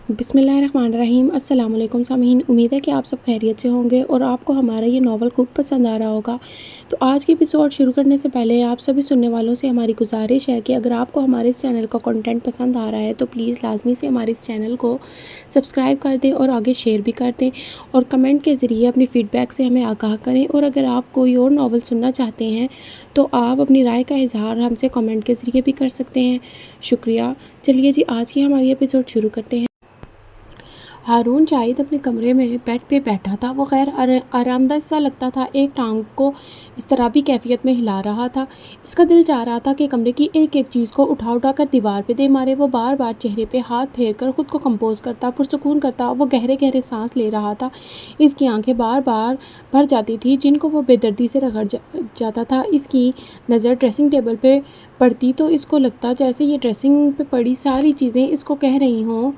بسم اللہ الرحمن الرحیم۔ السلام علیکم سامعین، امید ہے کہ آپ سب خیریت سے ہوں گے اور آپ کو ہمارا یہ ناول خوب پسند آ رہا ہوگا۔ تو آج کی ایپیسوڈ شروع کرنے سے پہلے آپ سبھی سننے والوں سے ہماری گزارش ہے کہ اگر آپ کو ہمارے اس چینل کا کنٹینٹ پسند آ رہا ہے تو پلیز لازمی سے ہمارے اس چینل کو سبسکرائب کر دیں اور آگے شیئر بھی کر دیں اور کمنٹ کے ذریعے اپنی فیڈ بیک سے ہمیں آگاہ کریں، اور اگر آپ کوئی اور ناول سننا چاہتے ہیں تو آپ اپنی رائے کا اظہار ہم سے کمنٹ کے ذریعے بھی کر سکتے ہیں۔ شکریہ۔ چلیے جی، آج کی ہماری ایپیسوڈ شروع کرتے ہیں۔ ہارون شاہد اپنے کمرے میں بیڈ پہ بیٹھا تھا۔ وہ غیر آرام دہ سا لگتا تھا، ایک ٹانگ کو اضطرابی کیفیت میں ہلا رہا تھا۔ اس کا دل چاہ رہا تھا کہ کمرے کی ایک ایک چیز کو اٹھا کر دیوار پہ دے مارے۔ وہ بار بار چہرے پہ ہاتھ پھیر کر خود کو کمپوز کرتا، پرسکون کرتا۔ وہ گہرے گہرے سانس لے رہا تھا۔ اس کی آنکھیں بار بار بھر جاتی تھیں جن کو وہ بے دردی سے رگڑ جاتا تھا۔ اس کی نظر ڈریسنگ ٹیبل پہ پڑتی تو اس کو لگتا جیسے یہ ڈریسنگ پہ پڑی ساری چیزیں اس کو کہہ رہی ہوں،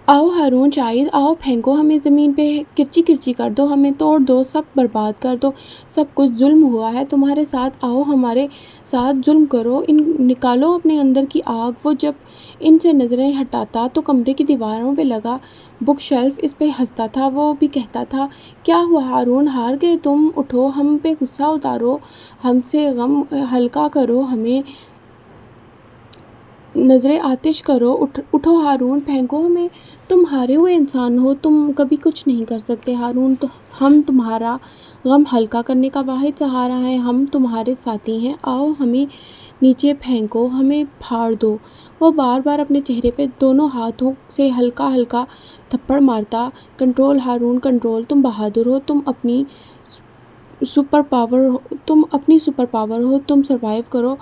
آؤ ہارون شاہد، آؤ، پھینکو ہمیں زمین پہ، کرچی کرچی کر دو، ہمیں توڑ دو، سب برباد کر دو۔ سب کچھ ظلم ہوا ہے تمہارے ساتھ، آؤ ہمارے ساتھ ظلم کرو، نکالو اپنے اندر کی آگ۔ وہ جب ان سے نظریں ہٹاتا تو کمرے کی دیواروں پہ لگا بک شیلف اس پہ ہنستا تھا۔ وہ بھی کہتا تھا، کیا ہوا ہارون، ہار گئے تم؟ اٹھو، ہم پہ غصہ اتارو، ہم سے غم ہلکا کرو، ہمیں نظرِ آتش کرو، اٹھو ہارون، پھینکو ہمیں، تم ہارے ہوئے انسان ہو، تم کبھی کچھ نہیں کر سکتے ہارون، ہم تمہارا غم ہلکا کرنے کا واحد سہارا ہیں، ہم تمہارے ساتھی ہیں، آؤ ہمیں نیچے پھینکو، ہمیں پھاڑ دو۔ وہ بار بار اپنے چہرے پہ دونوں ہاتھوں سے ہلکا ہلکا تھپڑ مارتا۔ کنٹرول ہارون، کنٹرول، تم بہادر ہو، تم اپنی سپر پاور ہو، تم سروائیو کرو،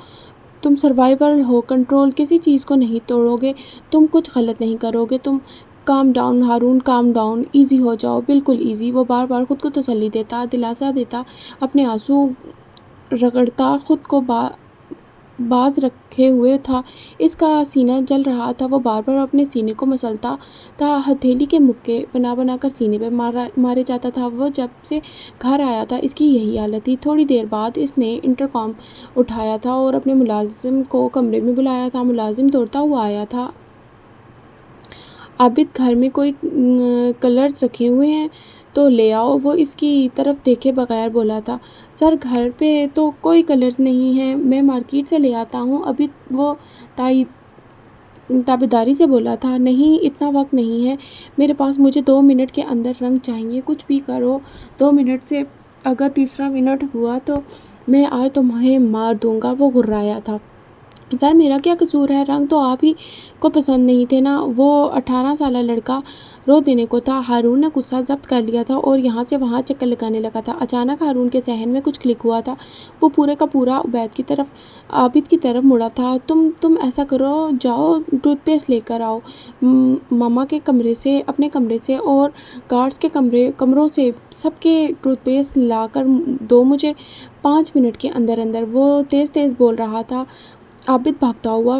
تم سروائیور ہو، کنٹرول، کسی چیز کو نہیں توڑو گے، تم کچھ غلط نہیں کرو گے، تم calm down Haroon, calm down, easy ہو جاؤ، بالکل ایزی۔ وہ بار بار خود کو تسلی دیتا، دلاسا دیتا، اپنے آنسو رگڑتا، خود کو باز رکھے ہوئے تھا۔ اس کا سینہ جل رہا تھا۔ وہ بار بار اپنے سینے کو مسلتا تھا، ہتھیلی کے مکے بنا کر سینے پہ مارے جاتا تھا۔ وہ جب سے گھر آیا تھا اس کی یہی حالت تھی۔ تھوڑی دیر بعد اس نے انٹرکام اٹھایا تھا اور اپنے ملازم کو کمرے میں بلایا تھا۔ ملازم دوڑتا ہوا آیا تھا۔ عابد، گھر میں کوئی کلرز رکھے ہوئے ہیں تو لے آؤ، وہ اس کی طرف دیکھے بغیر بولا تھا۔ سر، گھر پہ تو کوئی کلرز نہیں ہیں، میں مارکیٹ سے لے آتا ہوں۔ عابد وہ تابعداری سے بولا تھا۔ نہیں، اتنا وقت نہیں ہے میرے پاس، مجھے 2 منٹ کے اندر رنگ چاہیے، کچھ بھی کرو، 2 منٹ سے اگر تیسرا منٹ ہوا تو میں آج تمہیں مار دوں گا۔ وہ گھررایا تھا۔ سر، میرا کیا قصور ہے، رنگ تو آپ ہی کو پسند نہیں تھے نا؟ وہ 18 سالہ لڑکا رو دینے کو تھا۔ ہارون نے غصہ ضبط کر لیا تھا اور یہاں سے وہاں چکر لگانے لگا تھا۔ اچانک ہارون کے ذہن میں کچھ کلک ہوا تھا۔ وہ پورے کا پورا عابد کی طرف مڑا تھا۔ تم ایسا کرو، جاؤ ٹوتھ پیسٹ لے کر آؤ ماما کے کمرے سے، اپنے کمرے سے اور گارڈز کے کمروں سے، سب کے ٹوتھ پیسٹ لا کر دو مجھے 5 منٹ کے اندر اندر۔ وہ تیز تیز بول رہا تھا۔ عابد بھاگتا ہوا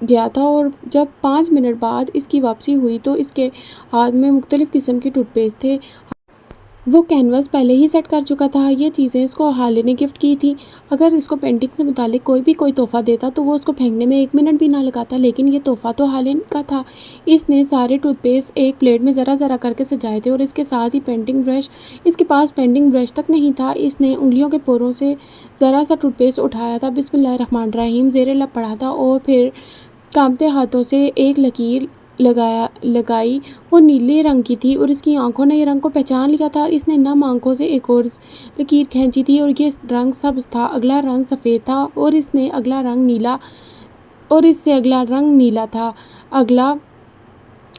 گیا تھا اور جب 5 منٹ بعد اس کی واپسی ہوئی تو اس کے ہاتھ میں مختلف قسم کے ٹوتھ پیسٹ تھے۔ وہ کینوس پہلے ہی سیٹ کر چکا تھا۔ یہ چیزیں اس کو حالے نے گفٹ کی تھی۔ اگر اس کو پینٹنگ سے متعلق کوئی تحفہ دیتا تو وہ اس کو پھینکنے میں 1 منٹ بھی نہ لگاتا، لیکن یہ تحفہ تو حالے کا تھا۔ اس نے سارے ٹوتھ پیسٹ ایک پلیٹ میں ذرا ذرا کر کے سجائے تھے اور اس کے ساتھ ہی پینٹنگ برش۔ اس کے پاس پینٹنگ برش تک نہیں تھا۔ اس نے انگلیوں کے پوروں سے ذرا سا ٹوتھ پیسٹ اٹھایا تھا، بسم اللہ الرحمن الرحیم زیر لب پڑھا تھا اور پھر کانپتے ہاتھوں سے ایک لکیر لگائی۔ وہ نیلے رنگ کی تھی اور اس کی آنکھوں نے رنگ کو پہچان لیا تھا۔ اس نے نم آنکھوں سے ایک اور لکیر کھینچی تھی اور یہ رنگ سبز تھا، اگلا رنگ سفید تھا اور اس سے اگلا رنگ نیلا تھا، اگلا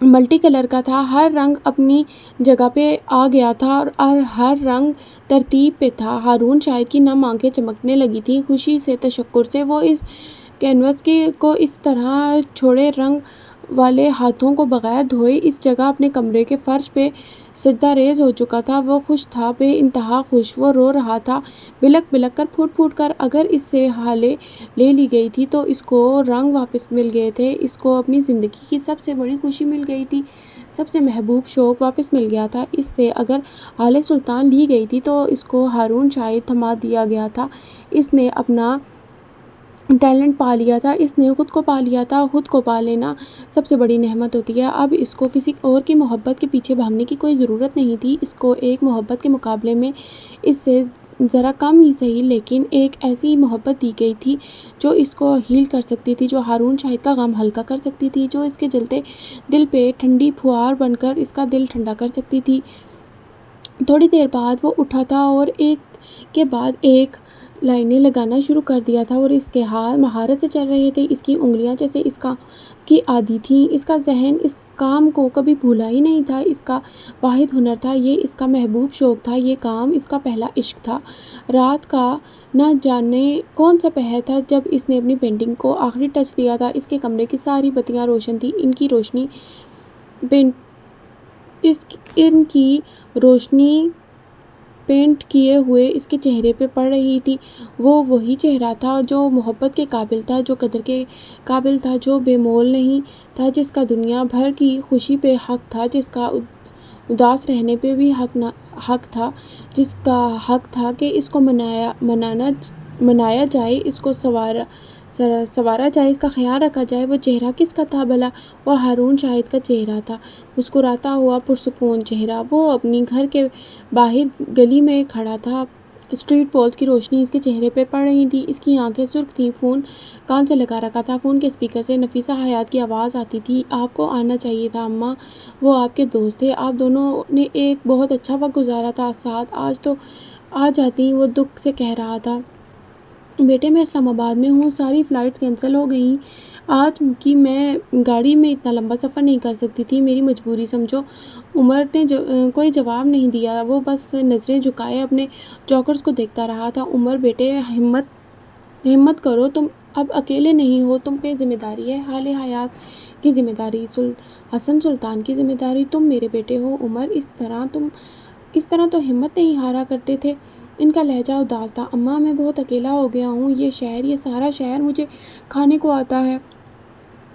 ملٹی کلر کا تھا۔ ہر رنگ اپنی جگہ پہ آ گیا تھا اور ہر رنگ ترتیب پہ تھا۔ ہارون شاہد کی نم آنکھیں چمکنے لگی تھیں خوشی سے، تشکر سے۔ وہ اس کینوس کو اس طرح چھوڑے، رنگ والے ہاتھوں کو بغیر دھوئے اس جگہ اپنے کمرے کے فرش پہ سجدہ ریز ہو چکا تھا۔ وہ خوش تھا، بے انتہا خوش۔ وہ رو رہا تھا، بلک بلک کر، پھوٹ پھوٹ کر۔ اگر اس سے ہالے لے لی گئی تھی تو اس کو رنگ واپس مل گئے تھے، اس کو اپنی زندگی کی سب سے بڑی خوشی مل گئی تھی، سب سے محبوب شوق واپس مل گیا تھا۔ اس سے اگر ہالے سلطان لی گئی تھی تو اس کو ہارون شاہد تھما دیا گیا تھا۔ اس نے اپنا ٹیلنٹ پا لیا تھا، اس نے خود کو پا لیا تھا۔ خود کو پا لینا سب سے بڑی نعمت ہوتی ہے۔ اب اس کو کسی اور کی محبت کے پیچھے بھاگنے کی کوئی ضرورت نہیں تھی۔ اس کو ایک محبت کے مقابلے میں اس سے ذرا کم ہی صحیح لیکن ایک ایسی محبت دی گئی تھی جو اس کو ہیل کر سکتی تھی، جو ہارون شاہد کا غم ہلکا کر سکتی تھی، جو اس کے جلتے دل پہ ٹھنڈی پھوار بن کر اس کا دل ٹھنڈا کر سکتی تھی۔ تھوڑی دیر بعد وہ اٹھا تھا اور ایک کے بعد ایک لائنیں لگانا شروع کر دیا تھا اور اس کے ہاتھ مہارت سے چل رہے تھے۔ اس کی انگلیاں جیسے اس کا کی عادی تھیں۔ اس کا ذہن اس کام کو کبھی بھولا ہی نہیں تھا۔ اس کا واحد ہنر تھا، یہ اس کا محبوب شوق تھا، یہ کام اس کا پہلا عشق تھا۔ رات کا نہ جانے کون سا پہر تھا جب اس نے اپنی پینٹنگ کو آخری ٹچ دیا تھا۔ اس کے کمرے کی ساری بتیاں روشن تھیں۔ ان کی روشنی پینٹ کیے ہوئے اس کے چہرے پہ پڑ رہی تھی۔ وہ وہی چہرہ تھا جو محبت کے قابل تھا، جو قدر کے قابل تھا، جو بے مول نہیں تھا، جس کا دنیا بھر کی خوشی پہ حق تھا، جس کا اداس رہنے پہ بھی حق تھا، جس کا حق تھا کہ اس کو منایا جائے، اس کو سنوارا جائے، اس کا خیال رکھا جائے۔ وہ چہرہ کس کا تھا بھلا؟ وہ ہارون شاہد کا چہرہ تھا، مسکراتا ہوا پرسکون چہرہ۔ وہ اپنی گھر کے باہر گلی میں کھڑا تھا، اسٹریٹ پولز کی روشنی اس کے چہرے پہ پڑ رہی تھی، اس کی آنکھیں سرخ تھیں۔ فون کان سے لگا رکھا تھا، فون کے اسپیکر سے نفیسہ حیات کی آواز آتی تھی۔ آپ کو آنا چاہیے تھا اماں، وہ آپ کے دوست تھے، آپ دونوں نے ایک بہت اچھا وقت گزارا تھا ساتھ، آج تو آ جاتی۔ وہ دکھ سے کہہ رہا تھا، بیٹے میں اسلام آباد میں ہوں، ساری فلائٹس کینسل ہو گئیں آج کی، میں گاڑی میں اتنا لمبا سفر نہیں کر سکتی تھی، میری مجبوری سمجھو۔ عمر نے کوئی جواب نہیں دیا، وہ بس نظریں جھکائے اپنے جاکرز کو دیکھتا رہا تھا۔ عمر بیٹے ہمت کرو، تم اب اکیلے نہیں ہو، تم پہ ذمہ داری ہے، حال حیات کی ذمہ داری، حسن سلطان کی ذمہ داری، تم میرے بیٹے ہو۔ عمر اس طرح تو ہمت نہیں ہارا کرتے تھے۔ ان کا لہجہ اداس تھا۔ اماں میں بہت اکیلا ہو گیا ہوں، یہ سارا شہر مجھے کھانے کو آتا ہے،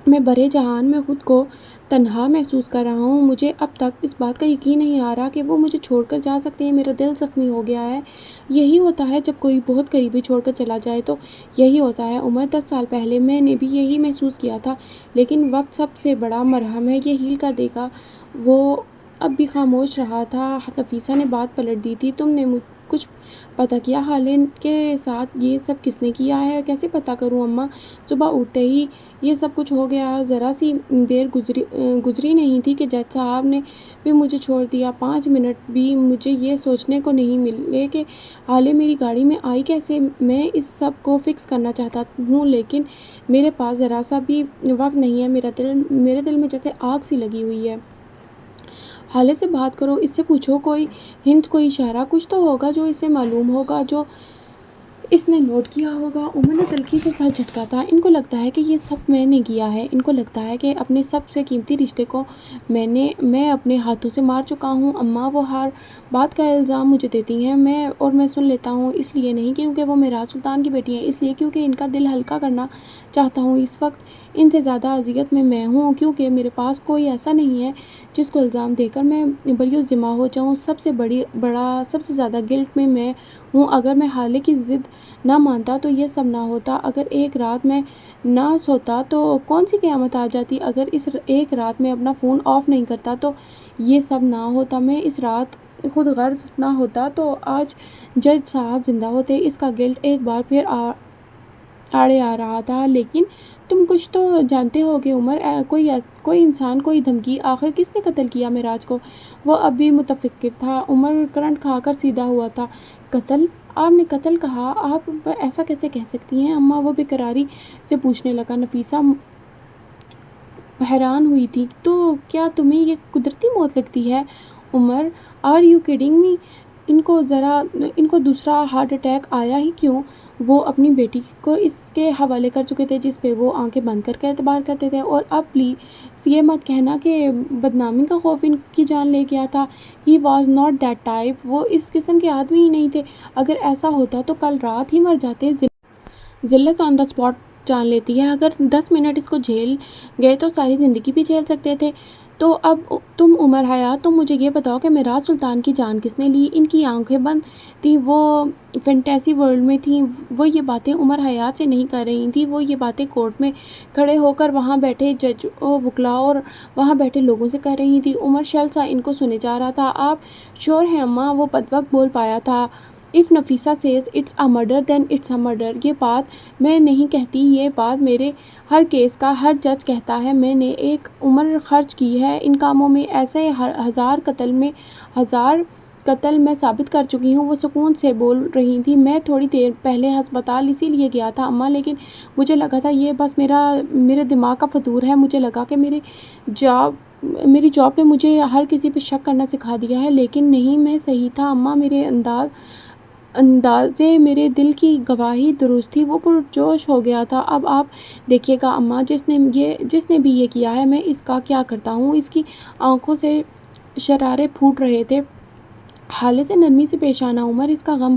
میں برے جہان میں خود کو تنہا محسوس کر رہا ہوں، مجھے اب تک اس بات کا یقین نہیں آ رہا کہ وہ مجھے چھوڑ کر جا سکتے ہیں، میرا دل زخمی ہو گیا ہے۔ یہی ہوتا ہے جب کوئی بہت قریبی چھوڑ کر چلا جائے تو یہی ہوتا ہے عمر، 10 سال پہلے میں نے بھی یہی محسوس کیا تھا، لیکن وقت سب سے بڑا مرہم ہے، یہ ہیل کر دے گا۔ وہ اب بھی خاموش رہا تھا۔ نفیسہ نے بات پلٹ دی تھی، تم نے کچھ پتہ کیا حالے کے ساتھ یہ سب کس نے کیا ہے؟ کیسے پتہ کروں اماں، صبح اٹھتے ہی یہ سب کچھ ہو گیا، ذرا سی دیر گزری نہیں تھی کہ جج صاحب نے بھی مجھے چھوڑ دیا، 5 منٹ بھی مجھے یہ سوچنے کو نہیں ملے کہ حالے میری گاڑی میں آئی کیسے۔ میں اس سب کو فکس کرنا چاہتا ہوں لیکن میرے پاس ذرا سا بھی وقت نہیں ہے، میرے دل میں جیسے آگ سی لگی ہوئی ہے۔ حالے سے بات کرو، اس سے پوچھو، کوئی ہنٹ، کوئی اشارہ، کچھ تو ہوگا جو اسے معلوم ہوگا، جو اس نے نوٹ کیا ہوگا۔ عمر نے تلخی سے سر جھٹکا تھا۔ ان کو لگتا ہے کہ یہ سب میں نے کیا ہے، ان کو لگتا ہے کہ اپنے سب سے قیمتی رشتے کو میں اپنے ہاتھوں سے مار چکا ہوں۔ اماں وہ ہر بات کا الزام مجھے دیتی ہیں، میں سن لیتا ہوں، اس لیے نہیں کیونکہ وہ معراج سلطان کی بیٹی ہیں، اس لیے کیونکہ ان کا دل ہلکا کرنا چاہتا ہوں۔ اس وقت ان سے زیادہ اذیت میں ہوں کیونکہ میرے پاس کوئی ایسا نہیں ہے جس کو الزام دے کر میں بری ذمہ ہو جاؤں۔ سب سے زیادہ گلٹ میں ہوں۔ اگر میں حالے کی ضد نہ مانتا تو یہ سب نہ ہوتا، اگر ایک رات میں نہ سوتا تو کون سی قیامت آ جاتی، اگر اس ایک رات میں اپنا فون آف نہیں کرتا تو یہ سب نہ ہوتا، میں اس رات خود غرض نہ ہوتا تو آج جج صاحب زندہ ہوتے۔ اس کا گلٹ ایک بار پھر آڑے آ رہا تھا۔ لیکن تم کچھ تو جانتے ہو گے عمر، کوئی انسان، کوئی دھمکی، آخر کس نے قتل کیا معراج کو؟ وہ اب بھی متفکر تھا۔ عمر کرنٹ کھا کر سیدھا ہوا تھا۔ قتل؟ آپ نے قتل کہا؟ آپ ایسا کیسے کہہ سکتی ہیں اماں؟ وہ بےقراری سے پوچھنے لگا۔ نفیسہ حیران ہوئی تھی۔ تو کیا تمہیں یہ قدرتی موت لگتی ہے عمر؟ Are you kidding me? ان کو دوسرا ہارٹ اٹیک آیا ہی کیوں؟ وہ اپنی بیٹی کو اس کے حوالے کر چکے تھے جس پہ وہ آنکھیں بند کر کے اعتبار کرتے تھے، اور اب پلیز یہ مت کہنا کہ بدنامی کا خوف ان کی جان لے گیا تھا۔ He was not that type, وہ اس قسم کے آدمی ہی نہیں تھے۔ اگر ایسا ہوتا تو کل رات ہی مر جاتے۔ ذلت آن دا اسپاٹ جان لیتی ہے۔ اگر 10 منٹ اس کو جھیل گئے تو ساری زندگی بھی جھیل سکتے تھے۔ تو اب تم عمر حیات، تم مجھے یہ بتاؤ کہ میراج سلطان کی جان کس نے لی؟ ان کی آنکھیں بند تھیں، وہ فینٹیسی ورلڈ میں تھیں۔ وہ یہ باتیں عمر حیات سے نہیں کر رہی تھیں، وہ یہ باتیں کورٹ میں کھڑے ہو کر وہاں بیٹھے جج و وکلاء اور وہاں بیٹھے لوگوں سے کر رہی تھیں۔ عمر شل سا ان کو سنے جا رہا تھا۔ آپ شور ہیں اماں؟ وہ بدوقت بول پایا تھا۔ "If Nafisa says it's a murder then it's a murder." یہ بات میں نہیں کہتی، یہ بات میرے ہر کیس کا ہر جج کہتا ہے۔ میں نے ایک عمر خرچ کی ہے ان کاموں میں، ایسے ہزار قتل میں ثابت کر چکی ہوں۔ وہ سکون سے بول رہی تھی۔ میں تھوڑی دیر پہلے ہسپتال اسی لیے گیا تھا اماں، لیکن مجھے لگا تھا یہ بس میرے دماغ کا فطور ہے۔ مجھے لگا کہ میری جاب نے مجھے ہر کسی پہ شک کرنا سکھا دیا ہے، لیکن نہیں، میں صحیح تھا اماں۔ میرے اندازے، میرے دل کی گواہی درست تھی۔ وہ پرجوش ہو گیا تھا۔ اب آپ دیکھیے گا اماں، جس نے بھی یہ کیا ہے، میں اس کا کیا کرتا ہوں۔ اس کی آنکھوں سے شرارے پھوٹ رہے تھے۔ حالے سے نرمی سے پیش آنا عمر، اس کا غم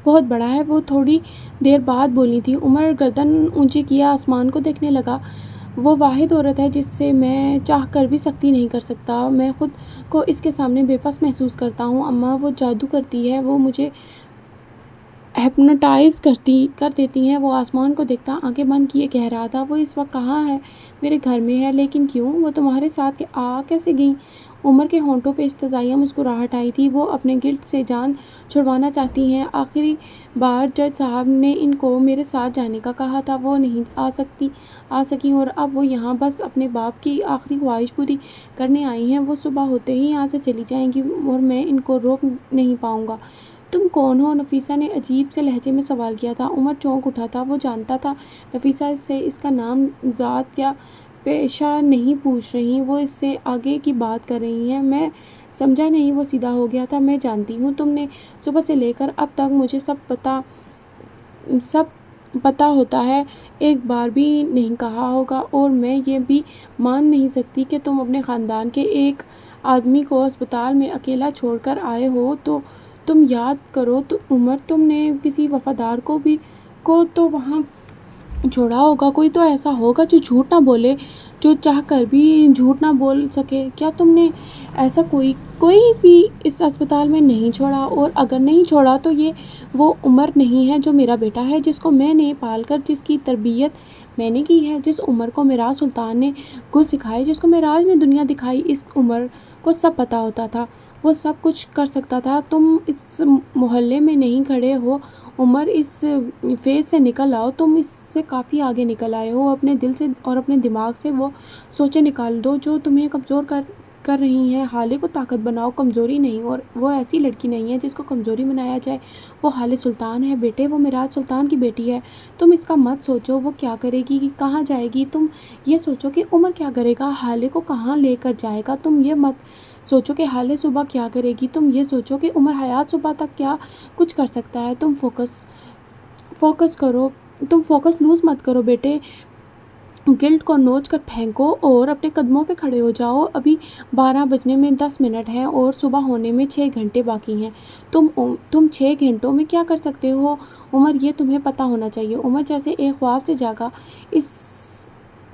بہت بڑا ہے۔ وہ تھوڑی دیر بعد بولی تھی۔ عمر گردن اونچی کیا آسمان کو دیکھنے لگا۔ وہ واحد عورت ہے جس سے میں چاہ کر بھی سختی نہیں کر سکتا۔ میں خود کو اس کے سامنے بے بس محسوس کرتا ہوں اماں۔ وہ جادو کرتی ہے، وہ مجھے ہپنوٹائز کر دیتی ہیں۔ وہ آسمان کو دیکھتا آنکھیں بند کیے کہہ رہا تھا، وہ اس وقت کہاں ہے؟ میرے گھر میں ہے۔ لیکن کیوں؟ وہ تمہارے ساتھ کیسے گئیں؟ عمر کے ہونٹوں پہ استحضائیہ مسکراہٹ آئی تھی۔ وہ اپنے گلٹ سے جان چھڑوانا چاہتی ہیں۔ آخری بار جج صاحب نے ان کو میرے ساتھ جانے کا کہا تھا، وہ نہیں آ سکیں، اور اب وہ یہاں بس اپنے باپ کی آخری خواہش پوری کرنے آئی ہیں۔ وہ صبح ہوتے ہی یہاں سے چلی جائیں گی اور میں ان کو روک نہیں پاؤں گا۔ تم کون ہو؟ نفیسہ نے عجیب سے لہجے میں سوال کیا تھا۔ عمر چونک اٹھا تھا۔ وہ جانتا تھا نفیسہ سے اس کا نام، ذات یا پیشہ نہیں پوچھ رہی، وہ اس سے آگے کی بات کر رہی ہیں۔ میں سمجھا نہیں۔ وہ سیدھا ہو گیا تھا۔ میں جانتی ہوں تم نے صبح سے لے کر اب تک مجھے سب پتہ ہوتا ہے، ایک بار بھی نہیں کہا ہوگا، اور میں یہ بھی مان نہیں سکتی کہ تم اپنے خاندان کے ایک آدمی کو ہسپتال میں اکیلا چھوڑ کر آئے ہو۔ تو تم یاد کرو عمر، تم نے کسی وفادار کو تو وہاں چھوڑا ہوگا۔ کوئی تو ایسا ہوگا جو جھوٹ نہ بولے، جو چاہ کر بھی جھوٹ نہ بول سکے۔ کیا تم نے ایسا کوئی بھی اس ہسپتال میں نہیں چھوڑا؟ اور اگر نہیں چھوڑا تو یہ وہ عمر نہیں ہے جو میرا بیٹا ہے، جس کو میں نے پال کر، جس کی تربیت میں نے کی ہے، جس عمر کو میراج سلطان نے گر سکھائے، جس کو میراج نے دنیا دکھائی۔ اس عمر کو سب پتہ ہوتا تھا، وہ سب کچھ کر سکتا تھا۔ تم اس محلے میں نہیں کھڑے ہو عمر، اس فیز سے نکل آؤ۔ تم اس سے کافی آگے نکل آئے ہو۔ اپنے دل سے اور اپنے دماغ سے وہ سوچیں نکال دو جو تمہیں کمزور کر رہی ہیں۔ حالے کو طاقت بناؤ، کمزوری نہیں۔ اور وہ ایسی لڑکی نہیں ہے جس کو کمزوری بنایا جائے۔ وہ حالے سلطان ہے بیٹے، وہ میراج سلطان کی بیٹی ہے۔ تم اس کا مت سوچو وہ کیا کرے گی، کہاں جائے گی۔ تم یہ سوچو کہ عمر کیا کرے گا، حالے کو کہاں لے کر جائے گا۔ تم یہ مت سوچو کہ حالے صبح کیا کرے گی، تم یہ سوچو کہ عمر حیات صبح تک کیا کچھ کر سکتا ہے۔ تم فوکس کرو، تم فوکس لوز مت کرو بیٹے۔ گلٹ کو نوچ کر پھینکو اور اپنے قدموں پہ کھڑے ہو جاؤ۔ ابھی 12 بجنے میں 10 منٹ ہیں اور صبح ہونے میں 6 گھنٹے باقی ہیں۔ تم 6 گھنٹوں میں کیا کر سکتے ہو عمر، یہ تمہیں پتہ ہونا چاہیے۔ عمر جیسے ایک خواب سے جاگا۔ اس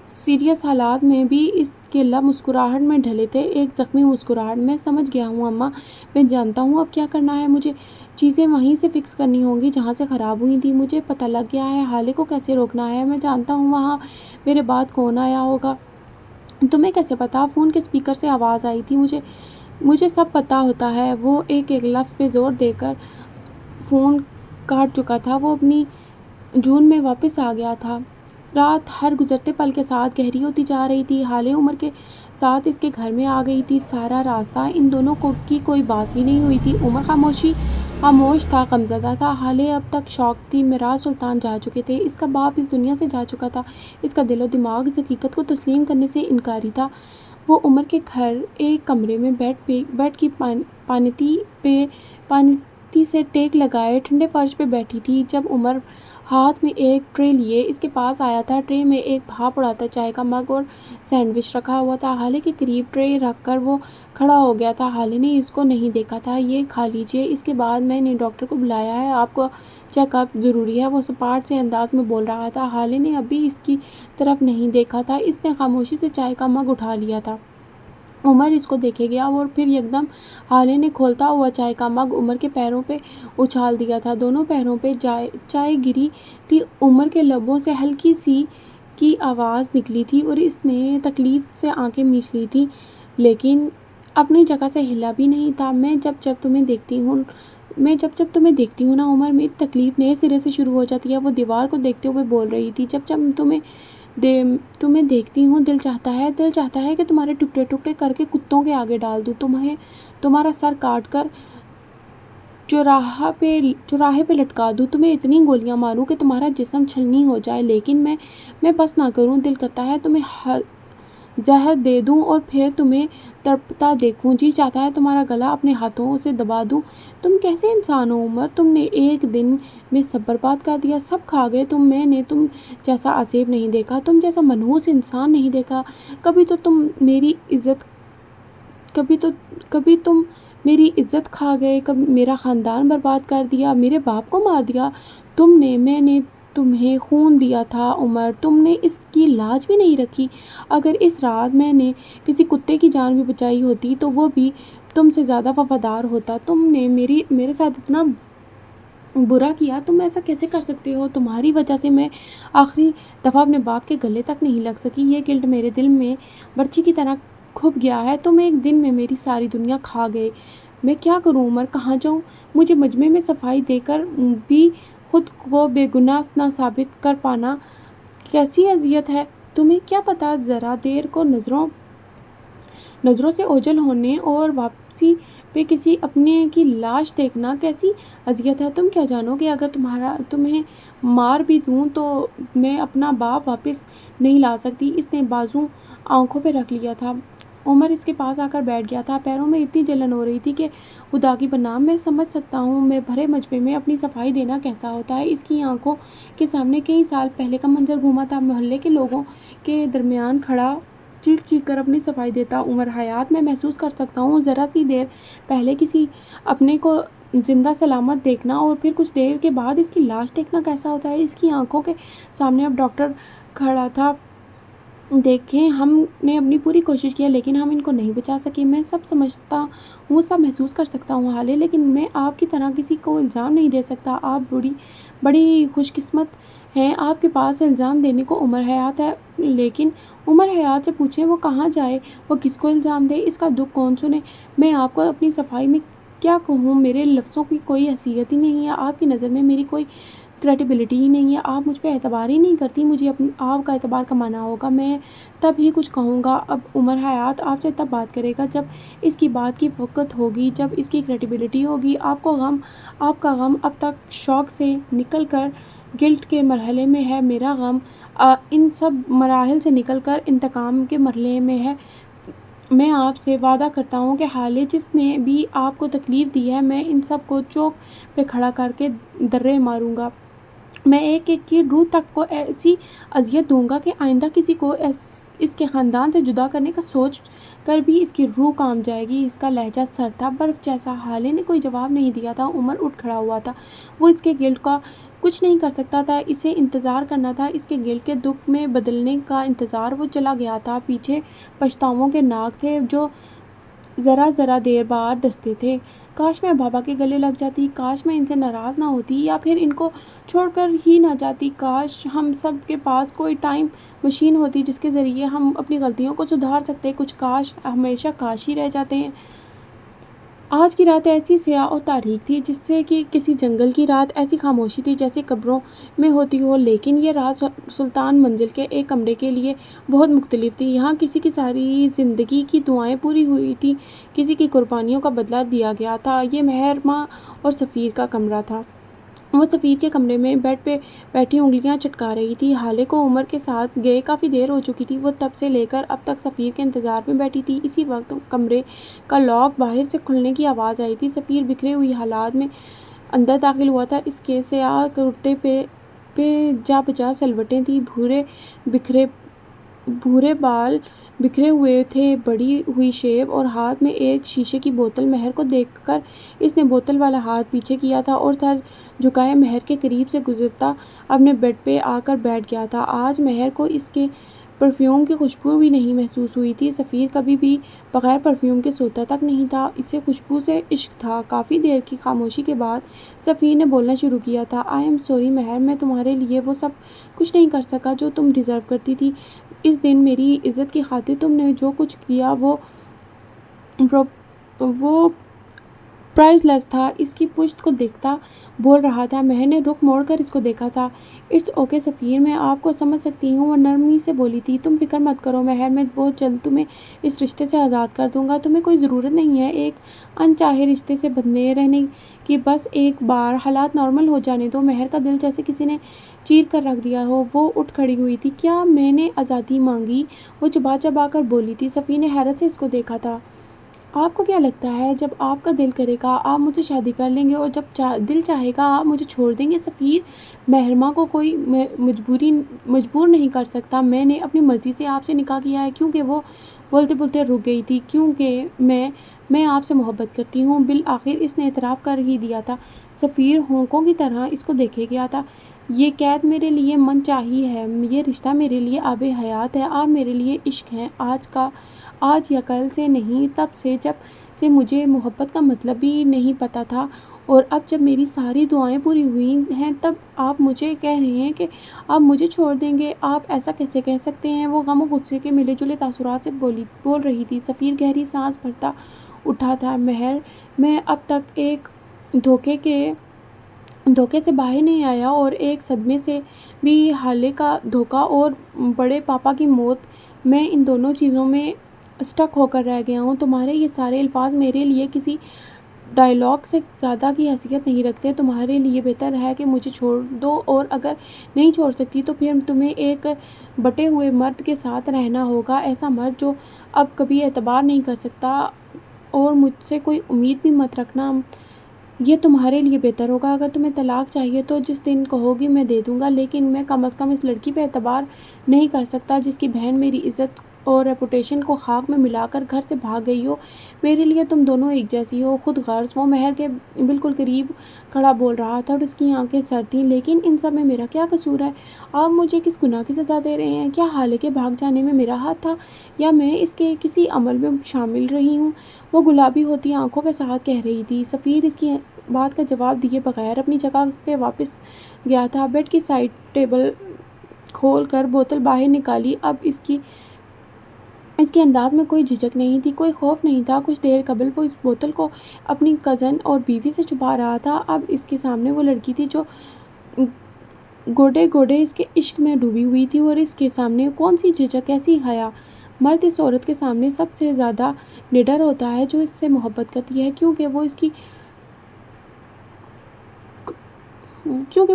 سیریس حالات میں بھی اس کے لب مسکراہٹ میں ڈھلے تھے، ایک زخمی مسکراہٹ۔ میں سمجھ گیا ہوں اماں، میں جانتا ہوں اب کیا کرنا ہے۔ مجھے چیزیں وہیں سے فکس کرنی ہوں گی جہاں سے خراب ہوئی تھیں۔ مجھے پتہ لگ گیا ہے حالے کو کیسے روکنا ہے۔ میں جانتا ہوں وہاں میرے بعد کون آیا ہوگا۔ تمہیں کیسے پتہ؟ فون کے اسپیکر سے آواز آئی تھی۔ مجھے سب پتہ ہوتا ہے۔ وہ ایک لفظ پہ زور دے کر فون کاٹ چکا تھا۔ وہ اپنی جون میں واپس آ گیا تھا۔ رات ہر گزرتے پل کے ساتھ گہری ہوتی جا رہی تھی۔ حالے عمر کے ساتھ اس کے گھر میں آ گئی تھی۔ سارا راستہ ان دونوں کی کوئی بات بھی نہیں ہوئی تھی۔ عمر خاموش تھا، غمزدہ تھا۔ حالے اب تک شاک تھی۔ میراج سلطان جا چکے تھے، اس کا باپ اس دنیا سے جا چکا تھا۔ اس کا دل و دماغ اس حقیقت کو تسلیم کرنے سے انکاری تھا۔ وہ عمر کے گھر ایک کمرے میں بیٹھ کی پانیتی سختی سے ٹیک لگائے ٹھنڈے فرش پہ بیٹھی تھی جب عمر ہاتھ میں ایک ٹرے لیے اس کے پاس آیا تھا۔ ٹرے میں ایک بھاپ اڑاتا چائے کا مگ اور سینڈوچ رکھا ہوا تھا۔ حالے کے قریب ٹرے رکھ کر وہ کھڑا ہو گیا تھا۔ حالے نے اس کو نہیں دیکھا تھا۔ یہ کھا لیجیے، اس کے بعد میں نے ڈاکٹر کو بلایا ہے، آپ کا چیک اپ ضروری ہے، وہ سپاٹ سے انداز میں بول رہا تھا۔ حالے نے ابھی اس کی طرف نہیں دیکھا تھا، اس نے خاموشی سے چائے کا مگ اٹھا لیا تھا۔ عمر اس کو دیکھے گیا اور پھر یکدم حالے نے کھولتا ہوا چائے کا مگ عمر کے پیروں پہ اچھال دیا تھا۔ دونوں پیروں پہ چائے گری تھی۔ عمر کے لبوں سے ہلکی سی کی آواز نکلی تھی اور اس نے تکلیف سے آنکھیں مینچ لی تھیں، لیکن اپنی جگہ سے ہلا بھی نہیں تھا۔ میں جب جب تمہیں دیکھتی ہوں نا عمر، میری تکلیف نئے سرے سے شروع ہو جاتی ہے، وہ دیوار کو دیکھتے ہوئے بول رہی تھی۔ جب جب تمہیں دیکھتی ہوں دل چاہتا ہے کہ تمہارے ٹکڑے ٹکڑے کر کے کتوں کے آگے ڈال دوں، تمہارا سر کاٹ کر چوراہے پہ لٹکا دوں، تمہیں اتنی گولیاں ماروں کہ تمہارا جسم چھلنی ہو جائے، لیکن میں بس نہ کروں۔ دل کرتا ہے تمہیں ہر زہر دے دوں اور پھر تمہیں تڑپتا دیکھوں، جی چاہتا ہے تمہارا گلا اپنے ہاتھوں سے دبا دوں۔ تم کیسے انسان ہو عمر؟ تم نے ایک دن میں سب برباد کر دیا، سب کھا گئے میں نے تم جیسا عذیب نہیں دیکھا، تم جیسا منحوس انسان نہیں دیکھا۔ کبھی تم میری عزت کھا گئے، کبھی میرا خاندان برباد کر دیا، میرے باپ کو مار دیا میں نے تمہیں خون دیا تھا عمر، تم نے اس کی لاج بھی نہیں رکھی۔ اگر اس رات میں نے کسی کتے کی جان بھی بچائی ہوتی تو وہ بھی تم سے زیادہ وفادار ہوتا۔ تم نے میرے ساتھ اتنا برا کیا، تم ایسا کیسے کر سکتے ہو؟ تمہاری وجہ سے میں آخری دفعہ اپنے باپ کے گلے تک نہیں لگ سکی، یہ گلٹ میرے دل میں برچی کی طرح کھپ گیا ہے، تم ایک دن میں میری ساری دنیا کھا گئے۔ میں کیا کروں عمر، کہاں جاؤں؟ مجھے مجمع میں صفائی دے کر بھی خود کو بے گناہ نہ ثابت کر پانا کیسی اذیت ہے، تمہیں کیا پتا ذرا دیر کو نظروں سے اوجھل ہونے اور واپسی پہ کسی اپنے کی لاش دیکھنا کیسی اذیت ہے۔ تم کیا جانو کہ اگر تمہیں مار بھی دوں تو میں اپنا باپ واپس نہیں لا سکتی۔ اس نے بازو آنکھوں پہ رکھ لیا تھا۔ عمر اس کے پاس آ کر بیٹھ گیا تھا۔ پیروں میں اتنی جلن ہو رہی تھی کہ خدا کی پناہ، میں سمجھ سکتا ہوں میں بھرے مجمع میں اپنی صفائی دینا کیسا ہوتا ہے۔ اس کی آنکھوں کے سامنے کئی سال پہلے کا منظر گھوما تھا، محلے کے لوگوں کے درمیان کھڑا چیخ چیخ کر اپنی صفائی دیتا عمر حیات۔ میں محسوس کر سکتا ہوں ذرا سی دیر پہلے کسی اپنے کو زندہ سلامت دیکھنا اور پھر کچھ دیر کے بعد اس کی لاش دیکھنا کیسا ہوتا ہے۔ اس کی آنکھوں کے سامنے اب ڈاکٹر کھڑا تھا۔ دیکھیں، ہم نے اپنی پوری کوشش کی لیکن ہم ان کو نہیں بچا سکے۔ میں سب سمجھتا ہوں، سب محسوس کر سکتا ہوں حالے، لیکن میں آپ کی طرح کسی کو الزام نہیں دے سکتا۔ آپ بڑی خوش قسمت ہیں، آپ کے پاس الزام دینے کو عمر حیات ہے، لیکن عمر حیات سے پوچھیں وہ کہاں جائے، وہ کس کو الزام دے، اس کا دکھ کون سنے؟ میں آپ کو اپنی صفائی میں کیا کہوں؟ میرے لفظوں کی کوئی حیثیت ہی نہیں ہے، آپ کی نظر میں میری کوئی کریڈیبلٹی ہی نہیں ہے، آپ مجھ پہ اعتبار ہی نہیں کرتی، مجھے آپ کا اعتبار کمانا ہوگا، میں تب ہی کچھ کہوں گا۔ اب عمر حیات آپ سے تب بات کرے گا جب اس کی بات کی وقت ہوگی، جب اس کی کریڈیبلٹی ہوگی۔ آپ کا غم اب تک شوق سے نکل کر گلٹ کے مرحلے میں ہے، میرا غم ان سب مراحل سے نکل کر انتقام کے مرحلے میں ہے۔ میں آپ سے وعدہ کرتا ہوں کہ حالے جس نے بھی آپ کو تکلیف دی ہے، میں ان سب کو چوک پہ کھڑا کر کے درے ماروں گا۔ میں ایک ایک کی روح تک کو ایسی اذیت دوں گا کہ آئندہ کسی کو اس کے خاندان سے جدا کرنے کا سوچ کر بھی اس کی روح کانپ جائے گی۔ اس کا لہجہ سرد تھا، برف جیسا۔ حالے نے کوئی جواب نہیں دیا تھا۔ عمر اٹھ کھڑا ہوا تھا، وہ اس کے گلٹ کا کچھ نہیں کر سکتا تھا، اسے انتظار کرنا تھا، اس کے گلٹ کے دکھ میں بدلنے کا انتظار۔ وہ چلا گیا تھا، پیچھے پچھتاووں کے ناگ تھے جو ذرا ذرا دیر بعد ڈستے تھے۔ کاش میں بابا کے گلے لگ جاتی، کاش میں ان سے ناراض نہ ہوتی یا پھر ان کو چھوڑ کر ہی نہ جاتی، کاش ہم سب کے پاس کوئی ٹائم مشین ہوتی جس کے ذریعے ہم اپنی غلطیوں کو سدھار سکتے۔ کچھ کاش ہمیشہ کاش ہی رہ جاتے ہیں۔ آج کی رات ایسی سیاہ اور تاریک تھی جس سے کہ کسی جنگل کی رات، ایسی خاموشی تھی جیسے قبروں میں ہوتی ہو، لیکن یہ رات سلطان منزل کے ایک کمرے کے لیے بہت مختلف تھی۔ یہاں کسی کی ساری زندگی کی دعائیں پوری ہوئی تھیں، کسی کی قربانیوں کا بدلہ دیا گیا تھا۔ یہ مہر ماں اور سفیر کا کمرہ تھا۔ وہ سفیر کے کمرے میں بیڈ پہ بیٹھی انگلیاں چٹکا رہی تھی۔ حالے کو عمر کے ساتھ گئے کافی دیر ہو چکی تھی۔ وہ تب سے لے کر اب تک سفیر کے انتظار میں بیٹھی تھی۔ اسی وقت کمرے کا لاک باہر سے کھلنے کی آواز آئی تھی۔ سفیر بکھرے ہوئی حالات میں اندر داخل ہوا تھا۔ اس کے سیاہ کرتے پہ جا بجا سلوٹیں تھیں، بھورے بال بکھرے ہوئے تھے، بڑی ہوئی شیو اور ہاتھ میں ایک شیشے کی بوتل۔ مہر کو دیکھ کر اس نے بوتل والا ہاتھ پیچھے کیا تھا اور سر جھکائے مہر کے قریب سے گزرتا اپنے بیڈ پہ آ کر بیٹھ گیا تھا۔ آج مہر کو اس کے پرفیوم کی خوشبو بھی نہیں محسوس ہوئی تھی۔ سفیر کبھی بھی بغیر پرفیوم کے سوتا تک نہیں تھا۔ اسے خوشبو سے عشق تھا۔ کافی دیر کی خاموشی کے بعد سفیر نے بولنا شروع کیا تھا۔ آئی ایم سوری مہر، میں تمہارے لیے وہ سب کچھ نہیں کر سکا جو تم ڈیزرو کرتی تھی۔ اس دن میری عزت کی خاطر تم نے جو کچھ کیا وہ پرائز لیس تھا۔ اس کی پشت کو دیکھتا بول رہا تھا۔ مہر نے رخ موڑ کر اس کو دیکھا تھا۔ اٹس اوکے سفیر، میں آپ کو سمجھ سکتی ہوں، وہ نرمی سے بولی تھی۔ تم فکر مت کرو مہر، میں بہت جلد تمہیں اس رشتے سے آزاد کر دوں گا۔ تمہیں کوئی ضرورت نہیں ہے ایک انچاہے رشتے سے بندھے رہنے کی، بس ایک بار حالات نارمل ہو جانے دو۔ مہر کا دل جیسے کسی نے چیر کر رکھ دیا ہو۔ وہ اٹھ کھڑی ہوئی تھی۔ کیا میں نے آزادی مانگی؟ وہ چبا چبا کر بولی تھی۔ سفیر نے حیرت سے اس کو دیکھا تھا۔ آپ کو کیا لگتا ہے جب آپ کا دل کرے گا آپ مجھ سے شادی کر لیں گے اور جب دل چاہے گا آپ مجھے چھوڑ دیں گے؟ سفیر، مہرماں کو کوئی مجبور نہیں کر سکتا۔ میں نے اپنی مرضی سے آپ سے نکاح کیا ہے۔ کیونکہ وہ بولتے بولتے رک گئی تھی۔ کیونکہ میں آپ سے محبت کرتی ہوں، بالآخر اس نے اعتراف کر ہی دیا تھا۔ سفیر ہونکوں کی طرح اس کو دیکھے گیا تھا۔ یہ قید میرے لیے من چاہی ہے، یہ رشتہ میرے لیے آب حیات ہے، آپ میرے لیے عشق ہیں۔ آج یا کل سے نہیں، تب سے جب سے مجھے محبت کا مطلب بھی نہیں پتہ تھا، اور اب جب میری ساری دعائیں پوری ہوئی ہیں تب آپ مجھے کہہ رہے ہیں کہ آپ مجھے چھوڑ دیں گے؟ آپ ایسا کیسے کہہ سکتے ہیں؟ وہ غم و غصے کے ملے جلے تاثرات سے بول رہی تھی۔ سفیر گہری سانس بھرتا اٹھا تھا۔ مہر، میں اب تک ایک دھوکے سے باہر نہیں آیا، اور ایک صدمے سے بھی۔ حالے کا دھوکہ اور بڑے پاپا کی موت، میں ان دونوں چیزوں میں اسٹک ہو کر رہ گیا ہوں۔ تمہارے یہ سارے الفاظ میرے لیے کسی ڈائیلاگ سے زیادہ کی حیثیت نہیں رکھتے۔ تمہارے لیے بہتر ہے کہ مجھے چھوڑ دو، اور اگر نہیں چھوڑ سکتی تو پھر تمہیں ایک بٹے ہوئے مرد کے ساتھ رہنا ہوگا، ایسا مرد جو اب کبھی اعتبار نہیں کر سکتا، اور مجھ سے کوئی امید بھی مت رکھنا۔ یہ تمہارے لیے بہتر ہوگا۔ اگر تمہیں طلاق چاہیے تو جس دن کہو گی میں دے دوں گا، لیکن میں کم از کم اس لڑکی پہ اعتبار نہیں کر سکتا جس کی بہن میری عزت اور ریپوٹیشن کو خاک میں ملا کر گھر سے بھاگ گئی ہو۔ میرے لیے تم دونوں ایک جیسی ہو، خود غرض۔ وہ مہر کے بالکل قریب کھڑا بول رہا تھا اور اس کی آنکھیں سرد تھیں۔ لیکن ان سب میں میرا کیا قصور ہے؟ آپ مجھے کس گناہ کی سزا دے رہے ہیں؟ کیا حالے کے بھاگ جانے میں میرا ہاتھ تھا، یا میں اس کے کسی عمل میں شامل رہی ہوں؟ وہ گلابی ہوتی آنکھوں کے ساتھ کہہ رہی تھی۔ سفیر اس کی بات کا جواب دیے بغیر اپنی جگہ پہ واپس گیا تھا۔ بیڈ کی سائڈ ٹیبل کھول کر بوتل باہر نکالی۔ اب اس کے انداز میں کوئی جھجک نہیں تھی، کوئی خوف نہیں تھا۔ کچھ دیر قبل وہ اس بوتل کو اپنی کزن اور بیوی سے چھپا رہا تھا، اب اس کے سامنے وہ لڑکی تھی جو گوڈے گوڈے اس کے عشق میں ڈوبی ہوئی تھی، اور اس کے سامنے کون سی جھجک، کیسی حیا؟ مرد اس عورت کے سامنے سب سے زیادہ نڈر ہوتا ہے جو اس سے محبت کرتی ہے، کیونکہ وہ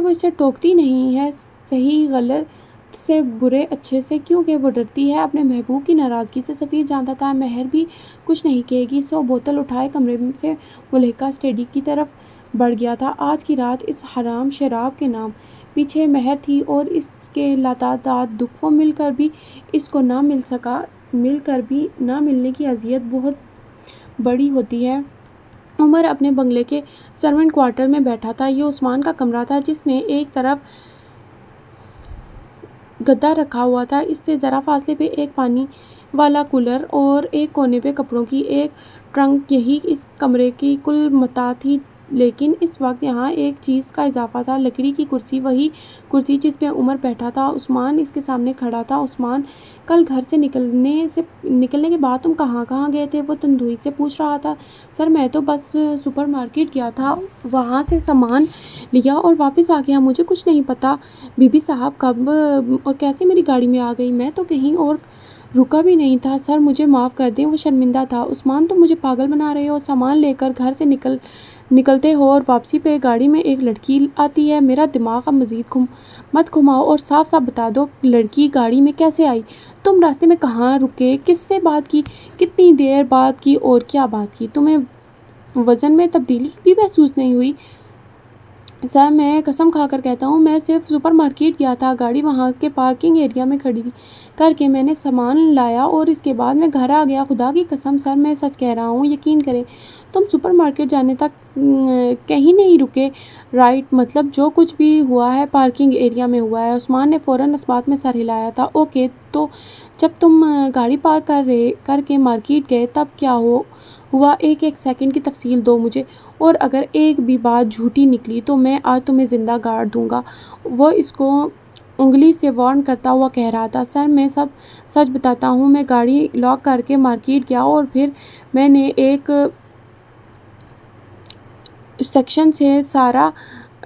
اس سے ٹوکتی نہیں ہے صحیح غلط سے، برے اچھے سے، کیونکہ وہ ڈرتی ہے اپنے محبوب کی ناراضگی سے۔ سفیر جانتا تھا مہر بھی کچھ نہیں کہے گی، سو بوتل اٹھائے کمرے سے ملحقہ اسٹڈی کی طرف بڑھ گیا تھا۔ آج کی رات اس حرام شراب کے نام پیچھے مہر تھی، اور اس کے لاتعداد دکھ، وہ مل کر بھی اس کو نہ مل سکا۔ مل کر بھی نہ ملنے کی اذیت بہت بڑی ہوتی ہے۔ عمر اپنے بنگلے کے سرونٹ کوارٹر میں بیٹھا تھا۔ یہ عثمان کا کمرہ تھا، جس میں ایک طرف گدا رکھا ہوا تھا، اس سے ذرا فاصلے پہ ایک پانی والا کولر، اور ایک کونے پہ کپڑوں کی ایک ٹرنک۔ یہی اس کمرے کی کل متاع تھی، لیکن اس وقت یہاں ایک چیز کا اضافہ تھا، لکڑی کی کرسی، وہی کرسی جس پہ عمر بیٹھا تھا۔ عثمان اس کے سامنے کھڑا تھا۔ عثمان، کل گھر سے نکلنے کے بعد تم کہاں گئے تھے؟ وہ تندوئی سے پوچھ رہا تھا۔ سر، میں تو بس سپر مارکیٹ گیا تھا، وہاں سے سامان لیا اور واپس آ گیا، مجھے کچھ نہیں پتا بی بی صاحب کب اور کیسے میری گاڑی میں آ گئی، میں تو کہیں اور رکا بھی نہیں تھا۔ سر مجھے معاف کر دیں، وہ شرمندہ تھا۔ عثمان تم مجھے پاگل بنا رہے ہو، سامان لے کر گھر سے نکلتے ہو اور واپسی پہ گاڑی میں ایک لڑکی آتی ہے۔ میرا دماغ اب مزید مت گھماؤ اور صاف صاف بتا دو لڑکی گاڑی میں کیسے آئی، تم راستے میں کہاں رکے، کس سے بات کی، کتنی دیر بات کی اور کیا بات کی، تمہیں وزن میں تبدیلی بھی محسوس نہیں ہوئی؟ سر میں قسم کھا کر کہتا ہوں میں صرف سپر مارکیٹ گیا تھا، گاڑی وہاں کے پارکنگ ایریا میں کھڑی کر کے میں نے سامان لایا اور اس کے بعد میں گھر آ گیا۔ خدا کی قسم سر میں سچ کہہ رہا ہوں، یقین کریں تم سپر مارکیٹ جانے تک کہیں نہیں رکے۔ رائٹ، مطلب جو کچھ بھی ہوا ہے پارکنگ ایریا میں ہوا ہے۔ عثمان نے فوراً اس بات میں سر ہلایا تھا۔ اوکے، تو جب تم گاڑی پارک کر کے مارکیٹ گئے تب کیا ہوا؟ ایک سیکنڈ کی تفصیل دو مجھے، اور اگر ایک بھی بات جھوٹی نکلی تو میں آج تمہیں زندہ گاڑ دوں گا، وہ اس کو انگلی سے وارن کرتا ہوا کہہ رہا تھا۔ سر میں سب سچ بتاتا ہوں، میں گاڑی لاک کر کے مارکیٹ گیا اور پھر میں نے ایک سیکشن سے سارا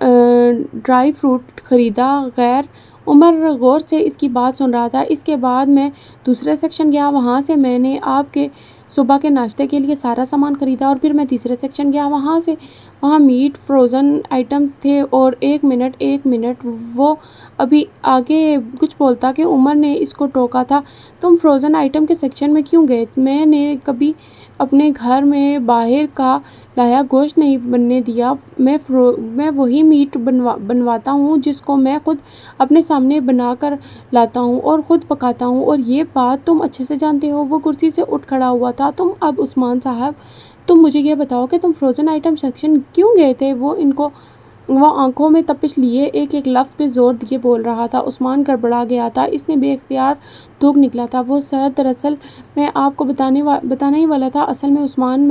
ڈرائی فروٹ خریدا۔ غیر عمر غور سے اس کی بات سن رہا تھا۔ اس کے بعد میں دوسرے سیکشن گیا، وہاں سے میں نے آپ کے صبح کے ناشتے کے لیے سارا سامان خریدا، اور پھر میں تیسرے سیکشن گیا، وہاں میٹ، فروزن آئٹمز تھے۔ اور ایک منٹ، وہ ابھی آگے کچھ بولتا کہ عمر نے اس کو ٹوکا تھا، تم فروزن آئٹم کے سیکشن میں کیوں گئے؟ میں نے کبھی اپنے گھر میں باہر کا لایا گوشت نہیں بننے دیا، میں وہی میٹ بنواتا ہوں جس کو میں خود اپنے سامنے بنا کر لاتا ہوں اور خود پکاتا ہوں، اور یہ بات تم اچھے سے جانتے ہو۔ وہ کرسی سے اٹھ کھڑا ہوا تھا۔ تم اب عثمان صاحب تم مجھے یہ بتاؤ کہ تم فروزن آئٹم سیکشن کیوں گئے تھے؟ وہ آنکھوں میں تپش لیے ایک لفظ پہ زور دیے بول رہا تھا۔ عثمان گڑبڑا گیا تھا، اس نے بے اختیار تھوک نکلا تھا۔ وہ سر دراصل میں آپ کو بتانا ہی والا تھا، اصل میں عثمان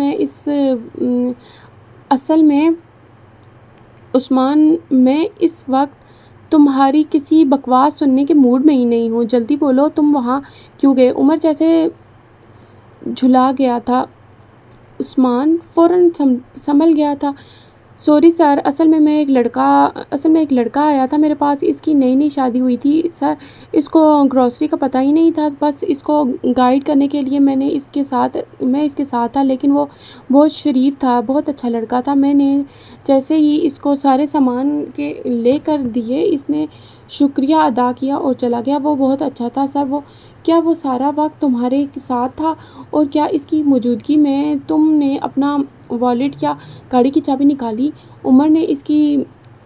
میں اس وقت تمہاری کسی بکواس سننے کے موڈ میں ہی نہیں ہوں، جلدی بولو تم وہاں کیوں گئے؟ عمر جیسے جھلا گیا تھا۔ عثمان فوراً سنبھل گیا تھا۔ سوری سر، اصل میں ایک لڑکا آیا تھا میرے پاس، اس کی نئی شادی ہوئی تھی سر، اس کو گروسری کا پتہ ہی نہیں تھا، بس اس کو گائیڈ کرنے کے لیے میں اس کے ساتھ تھا، لیکن وہ بہت شریف تھا، بہت اچھا لڑکا تھا۔ میں نے جیسے ہی اس کو سارے سامان لے کر دیے، اس نے شکریہ ادا کیا اور چلا گیا۔ وہ بہت اچھا تھا سر۔ کیا وہ سارا وقت تمہارے ساتھ تھا؟ اور کیا اس کی موجودگی میں تم نے اپنا والیٹ یا گاڑی کی چابی نکالی؟ عمر نے اس کی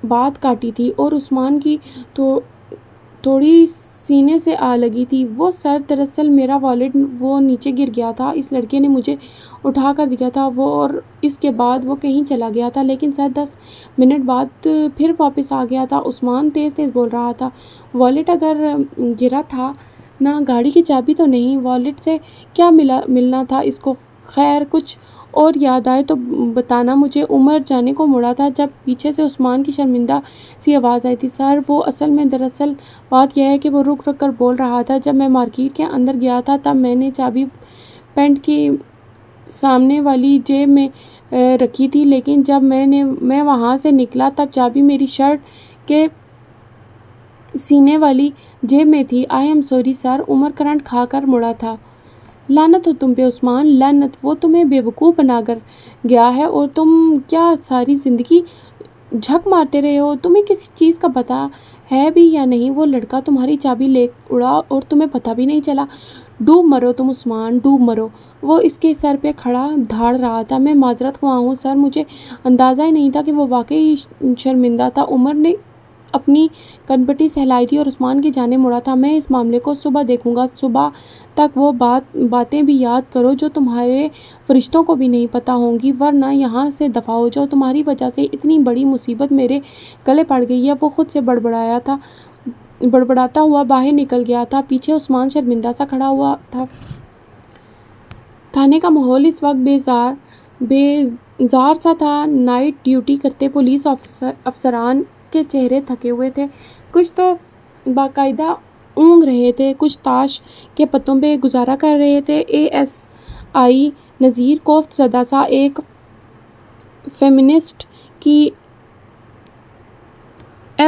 بات کاٹی تھی اور عثمان کی تھوڑی سینے سے آ لگی تھی۔ وہ سر دراصل میرا والیٹ وہ نیچے گر گیا تھا، اس لڑکے نے مجھے اٹھا کر دیا تھا، اور اس کے بعد وہ کہیں چلا گیا تھا، لیکن سر 10 منٹ بعد پھر واپس آ گیا تھا۔ عثمان تیز بول رہا تھا۔ والیٹ اگر گرا تھا نا، گاڑی کی چابی تو نہیں، والیٹ سے کیا ملنا تھا اس کو؟ خیر کچھ اور یاد آئے تو بتانا مجھے۔ عمر جانے کو مڑا تھا جب پیچھے سے عثمان کی شرمندہ سی آواز آئی تھی۔ سر وہ دراصل بات یہ ہے کہ وہ رک کر بول رہا تھا، جب میں مارکیٹ کے اندر گیا تھا تب میں نے چابی پینٹ کی سامنے والی جیب میں رکھی تھی، لیکن جب میں وہاں سے نکلا تب چابی میری شرٹ کے سینے والی جیب میں تھی۔ I am sorry sir, Umar current کھا کر مڑا تھا۔ لعنت ہو تم پہ عثمان، لعنت! وہ تمہیں بیوقوف بنا کر گیا ہے اور تم کیا ساری زندگی جھک مارتے رہے ہو؟ تمہیں کسی چیز کا پتہ ہے بھی یا نہیں؟ وہ لڑکا تمہاری چابی لے اڑا اور تمہیں پتہ بھی نہیں چلا۔ ڈوب مرو تم عثمان، ڈوب مرو! وہ اس کے سر پہ کھڑا دھاڑ رہا تھا۔ میں معذرت خواہ ہوں سر، مجھے اندازہ ہی نہیں تھا کہ وہ واقعی شرمندہ تھا۔ عمر نے اپنی کنپٹی سہلائی تھی اور عثمان کی جانب مڑا تھا۔ میں اس معاملے کو صبح دیکھوں گا۔ صبح تک وہ باتیں بھی یاد کرو جو تمہارے فرشتوں کو بھی نہیں پتہ ہوں گی، ورنہ یہاں سے دفع ہو جاؤ۔ تمہاری وجہ سے اتنی بڑی مصیبت میرے گلے پڑ گئی ہے۔ وہ خود سے بڑبڑاتا ہوا باہر نکل گیا تھا۔ پیچھے عثمان شرمندہ سا کھڑا ہوا تھا۔ تھانے کا ماحول اس وقت بیزار سا تھا۔ نائٹ ڈیوٹی کرتے پولیس افسران کے چہرے تھکے ہوئے تھے، کچھ تو باقاعدہ اونگ رہے تھے، کچھ تاش کے پتوں پہ گزارا کر رہے تھے۔ ASI نذیر کوفت زدہ سا ایک فیمنسٹ کی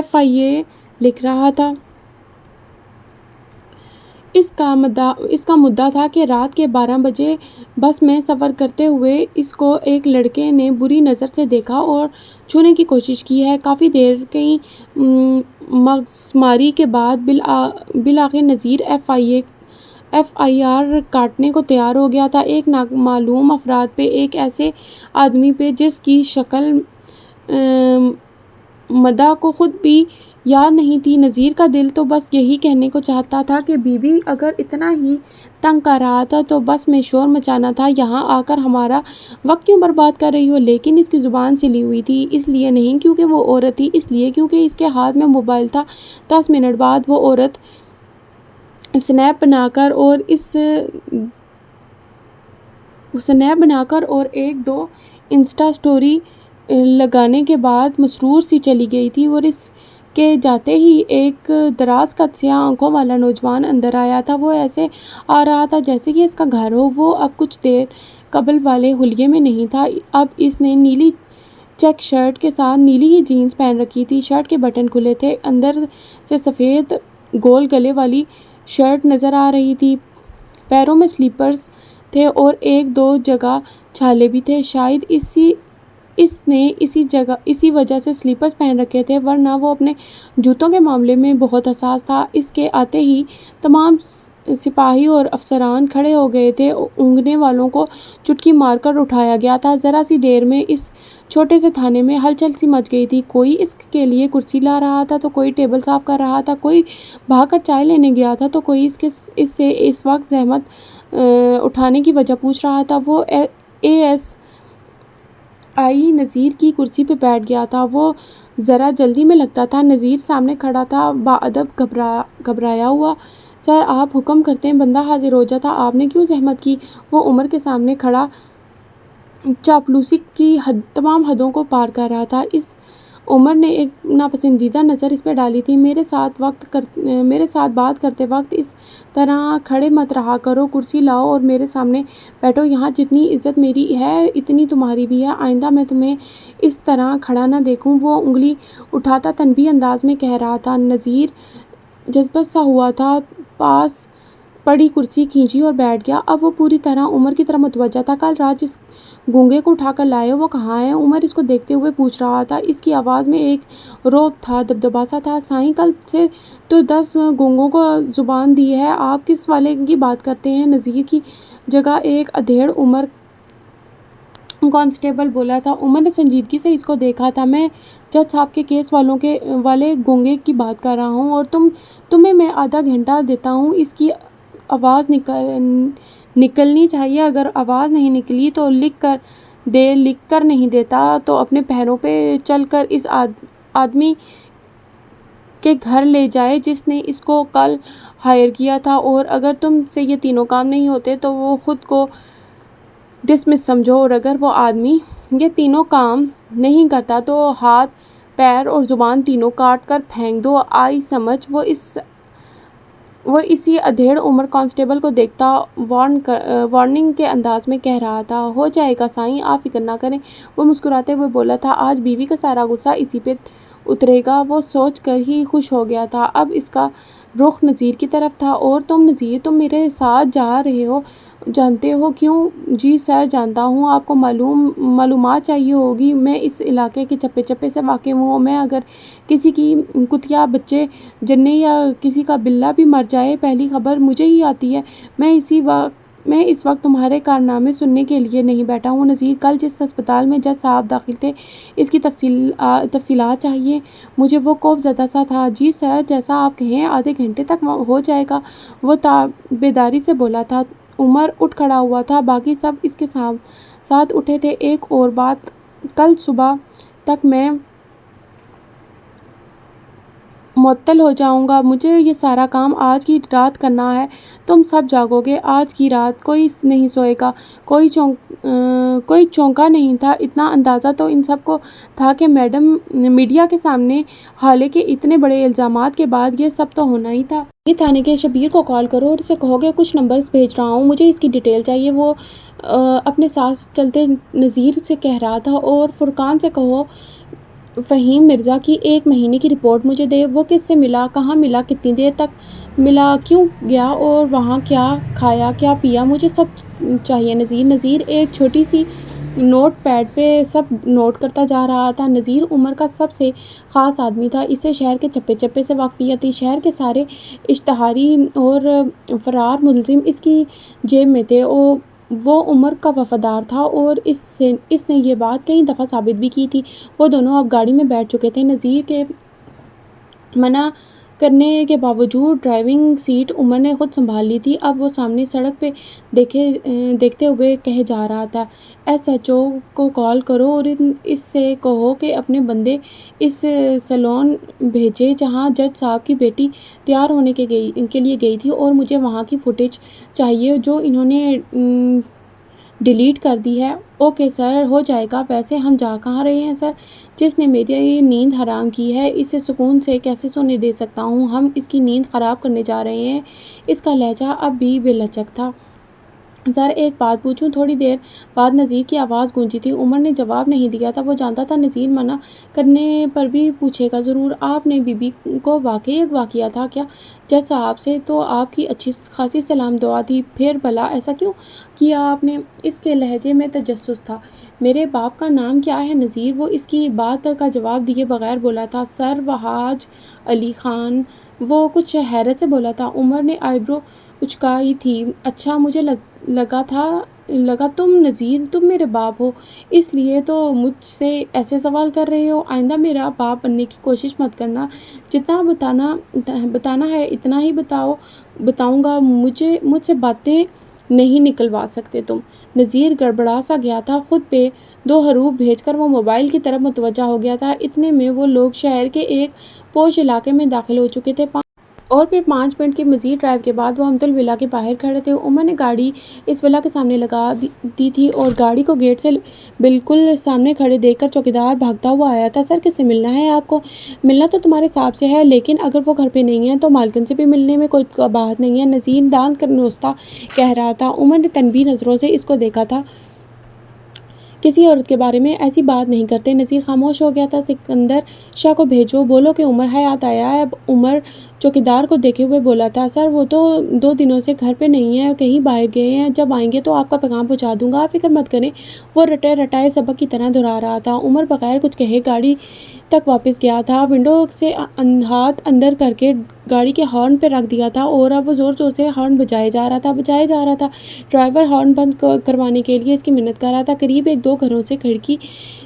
FIA لکھ رہا تھا۔ اس کا مدعا تھا کہ رات کے 12 بجے بس میں سفر کرتے ہوئے اس کو ایک لڑکے نے بری نظر سے دیکھا اور چھونے کی کوشش کی ہے۔ کافی دیر کی مغزماری کے بعد بالآخر نذیر ایف آئی آر کاٹنے کو تیار ہو گیا تھا، ایک نامعلوم افراد پہ، ایک ایسے آدمی پہ جس کی شکل مدعا کو خود بھی یاد نہیں تھی۔ نذیر کا دل تو بس یہی کہنے کو چاہتا تھا کہ بی بی اگر اتنا ہی تنگ کر رہا تھا تو بس میں شور مچانا تھا، یہاں آ کر ہمارا وقت کیوں برباد کر رہی ہو؟ لیکن اس کی زبان سلی ہوئی تھی، اس لیے نہیں کیونکہ وہ عورت تھی، اس لیے کیونکہ اس کے ہاتھ میں موبائل تھا۔ 10 منٹ بعد وہ عورت سنیپ بنا کر اور ایک دو انسٹا سٹوری لگانے کے بعد مسرور سی چلی گئی تھی، اور اس کے جاتے ہی ایک دراز قد سیاہ آنکھوں والا نوجوان اندر آیا تھا۔ وہ ایسے آ رہا تھا جیسے کہ اس کا گھر ہو۔ وہ اب کچھ دیر قبل والے حلیے میں نہیں تھا، اب اس نے نیلی چیک شرٹ کے ساتھ نیلی ہی جینز پہن رکھی تھی، شرٹ کے بٹن کھلے تھے، اندر سے سفید گول گلے والی شرٹ نظر آ رہی تھی، پیروں میں سلیپرز تھے اور ایک دو جگہ چھالے بھی تھے، شاید اس نے اسی وجہ سے سلیپرز پہن رکھے تھے، ورنہ وہ اپنے جوتوں کے معاملے میں بہت حساس تھا۔ اس کے آتے ہی تمام سپاہی اور افسران کھڑے ہو گئے تھے، اونگنے والوں کو چٹکی مار کر اٹھایا گیا تھا۔ ذرا سی دیر میں اس چھوٹے سے تھانے میں ہلچل سی مچ گئی تھی، کوئی اس کے لیے کرسی لا رہا تھا تو کوئی ٹیبل صاف کر رہا تھا، کوئی بھاگ کر چائے لینے گیا تھا تو کوئی اس سے اس وقت زحمت اٹھانے کی وجہ پوچھ رہا تھا۔ وہ اے ایس آئی نذیر کی کرسی پہ بیٹھ گیا تھا، وہ ذرا جلدی میں لگتا تھا۔ نذیر سامنے کھڑا تھا، باادب گھبرایا ہوا۔ سر آپ حکم کرتے ہیں، بندہ حاضر ہو جاتا، آپ نے کیوں زحمت کی؟ وہ عمر کے سامنے کھڑا چاپلوسی کی تمام حدوں کو پار کر رہا تھا۔ عمر نے ایک ناپسندیدہ نظر اس پہ ڈالی تھی۔ میرے ساتھ بات کرتے وقت اس طرح کھڑے مت رہا کرو، کرسی لاؤ اور میرے سامنے بیٹھو، یہاں جتنی عزت میری ہے اتنی تمہاری بھی ہے، آئندہ میں تمہیں اس طرح کھڑا نہ دیکھوں۔ وہ انگلی اٹھاتا تنبیہ انداز میں کہہ رہا تھا۔ نذیر جذبت سا ہوا تھا، پاس پڑی کرسی کھینچی اور بیٹھ گیا۔ اب وہ پوری طرح عمر کی طرف متوجہ تھا۔ کل رات جس گونگے کو اٹھا کر لائے ہو وہ کہاں ہے؟ عمر اس کو دیکھتے ہوئے پوچھ رہا تھا، اس کی آواز میں ایک رعب تھا، دبدبا سا تھا۔ سائیں کل سے تو 10 گونگوں کو زبان دی ہے، آپ کس والے کی بات کرتے ہیں؟ نذیر کی جگہ ایک ادھیڑ عمر کانسٹیبل بولا تھا۔ عمر نے سنجیدگی سے اس کو دیکھا تھا۔ میں جج صاحب کے کیس والے گونگے کی بات کر رہا ہوں، اور تمہیں میں آدھا گھنٹہ دیتا ہوں، اس کی آواز نکلنی چاہیے، اگر آواز نہیں نکلی تو لکھ کر نہیں دیتا تو اپنے پیروں پہ چل کر اس آدمی کے گھر لے جائے جس نے اس کو کل ہائر کیا تھا، اور اگر تم سے یہ تینوں کام نہیں ہوتے تو وہ خود کو ڈسمس سمجھو، اور اگر وہ آدمی یہ تینوں کام نہیں کرتا تو ہاتھ، پیر اور زبان تینوں کاٹ کر پھینک دو۔ آئی سمجھ؟ وہ اسی ادھیڑ عمر کانسٹیبل کو دیکھتا وارننگ کے انداز میں کہہ رہا تھا۔ ہو جائے گا سائیں، آپ فکر نہ کریں، وہ مسکراتے ہوئے بولا تھا۔ آج بیوی کا سارا غصہ اسی پہ اترے گا، وہ سوچ کر ہی خوش ہو گیا تھا۔ اب اس کا رخ نذیر کی طرف تھا۔ اور تم نذیر، تم میرے ساتھ جا رہے ہو، جانتے ہو کیوں؟ جی سر جانتا ہوں، آپ کو معلومات چاہیے ہوگی، میں اس علاقے کے چپے چپے سے واقف ہوں، میں اگر کسی کی کتیا بچے جننے یا کسی کا بلہ بھی مر جائے پہلی خبر مجھے ہی آتی ہے۔ میں اس وقت تمہارے کارنامے سننے کے لیے نہیں بیٹھا ہوں۔ نذیر، کل جس ہسپتال میں جج صاحب داخل تھے، اس کی تفصیلات چاہیے مجھے، وہ خوف زدہ سا تھا۔ جی سر، جیسا آپ کہیں، آدھے گھنٹے تک ہو جائے گا، وہ تابیداری سے بولا تھا۔ عمر اٹھ کھڑا ہوا تھا، باقی سب اس کے ساتھ اٹھے تھے۔ ایک اور بات، کل صبح تک میں معطل ہو جاؤں گا، مجھے یہ سارا کام آج کی رات کرنا ہے۔ تم سب جاگو گے آج کی رات، کوئی نہیں سوئے گا۔ کوئی چونکا نہیں تھا، اتنا اندازہ تو ان سب کو تھا کہ میڈیا کے سامنے، حالانکہ اتنے بڑے الزامات کے بعد یہ سب تو ہونا ہی تھا۔ تھانے کے شبیر کو کال کرو اور اسے کہو کہ کچھ نمبرز بھیج رہا ہوں، مجھے اس کی ڈیٹیل چاہیے، وہ اپنے ساتھ چلتے نذیر سے کہہ رہا تھا۔ اور فرقان سے کہو فہیم مرزا کی 1 مہینے کی رپورٹ مجھے دے، وہ کس سے ملا، کہاں ملا، کتنی دیر تک ملا کیوں گیا اور وہاں کیا کھایا کیا پیا، مجھے سب چاہیے نذیر۔ نذیر ایک چھوٹی سی نوٹ پیڈ پہ سب نوٹ کرتا جا رہا تھا۔ نذیر عمر کا سب سے خاص آدمی تھا، اسے شہر کے چپے چپے سے واقفیت تھی، شہر کے سارے اشتہاری اور فرار ملزم اس کی جیب میں تھے۔ وہ عمر کا وفادار تھا اور اس نے یہ بات کئی دفعہ ثابت بھی کی تھی۔ وہ دونوں اب گاڑی میں بیٹھ چکے تھے، نذیر کے منع کرنے کے باوجود ڈرائیونگ سیٹ عمر نے خود سنبھال لی تھی۔ اب وہ سامنے سڑک پہ دیکھتے ہوئے کہے جا رہا تھا، ایس ایچ او کو کال کرو اور اس سے کہو کہ اپنے بندے اس سیلون بھیجے جہاں جج صاحب کی بیٹی تیار ہونے کے لیے گئی تھی، اور مجھے وہاں کی فوٹیج چاہیے جو انہوں نے ڈیلیٹ کر دی ہے۔ اوکے سر، ہو جائے گا۔ ویسے ہم جا کہاں رہے ہیں سر؟ جس نے میری نیند حرام کی ہے اسے سکون سے کیسے سونے دے سکتا ہوں؟ ہم اس کی نیند خراب کرنے جا رہے ہیں۔ اس کا لہجہ اب بھی بے لچک تھا۔ سر ایک بات پوچھوں؟ تھوڑی دیر بعد نذیر کی آواز گونجی تھی۔ عمر نے جواب نہیں دیا تھا، وہ جانتا تھا نذیر منع کرنے پر بھی پوچھے گا ضرور۔ آپ نے بی بی کو واقعی اغوا کیا تھا کیا؟ جج صاحب سے تو آپ کی اچھی خاصی سلام دعا تھی، پھر بھلا ایسا کیوں کیا آپ نے؟ اس کے لہجے میں تجسس تھا۔ میرے باپ کا نام کیا ہے نذیر؟ وہ اس کی بات کا جواب دیے بغیر بولا تھا۔ سر وہاج علی خان۔ وہ کچھ حیرت سے بولا تھا۔ عمر نے آئی برو اچکائی تھی۔ اچھا، مجھے لگا تم نذیر، تم میرے باپ ہو، اس لیے تو مجھ سے ایسے سوال کر رہے ہو۔ آئندہ میرا باپ بننے کی کوشش مت کرنا، جتنا بتانا ہے اتنا ہی بتاؤں گا، مجھ سے باتیں نہیں نکلوا سکتے تم۔ نذیر گڑبڑا سا گیا تھا، خود پہ 2 حروف بھیج کر وہ موبائل کی طرف متوجہ ہو گیا تھا۔ اتنے میں وہ لوگ شہر کے ایک پوش علاقے میں داخل ہو چکے تھے، اور پھر 5 منٹ کی مزید ڈرائیو کے بعد وہ امتل ولا کے باہر کھڑے تھے۔ عمر نے گاڑی اس ولا کے سامنے لگا دی تھی اور گاڑی کو گیٹ سے بالکل سامنے کھڑے دیکھ کر چوکیدار بھاگتا ہوا آیا تھا۔ سر کس سے ملنا ہے آپ کو؟ ملنا تو تمہارے صاحب سے ہے، لیکن اگر وہ گھر پہ نہیں ہے تو مالکن سے بھی ملنے میں کوئی قباحت نہیں ہے، نذیر دان کر نوچتا کہہ رہا تھا۔ عمر نے تنبیہ نظروں سے اس کو دیکھا تھا۔ کسی عورت کے بارے میں ایسی بات نہیں کرتے۔ نذیر خاموش ہو گیا تھا۔ سکندر شاہ کو بھیجو، بولو کہ عمر حیات آیا ہے۔ اب عمر چوکیدار کو دیکھے ہوئے بولا تھا، سر وہ تو 2 دنوں سے گھر پہ نہیں ہیں، کہیں باہر گئے ہیں، جب آئیں گے تو آپ کا پیغام پہنچا دوں گا، آپ فکر مت کریں۔ وہ رٹائے سبق کی طرح دہرا رہا تھا۔ عمر بغیر کچھ کہے گاڑی تک واپس گیا تھا، ونڈو سے ہاتھ اندر کر کے گاڑی کے ہارن پہ رکھ دیا تھا، اور اب وہ زور زور سے ہارن بجائے جا رہا تھا۔ ڈرائیور ہارن بند کروانے کے لیے اس کی منت کر رہا تھا۔ قریب 1-2 گھروں سے کھڑکی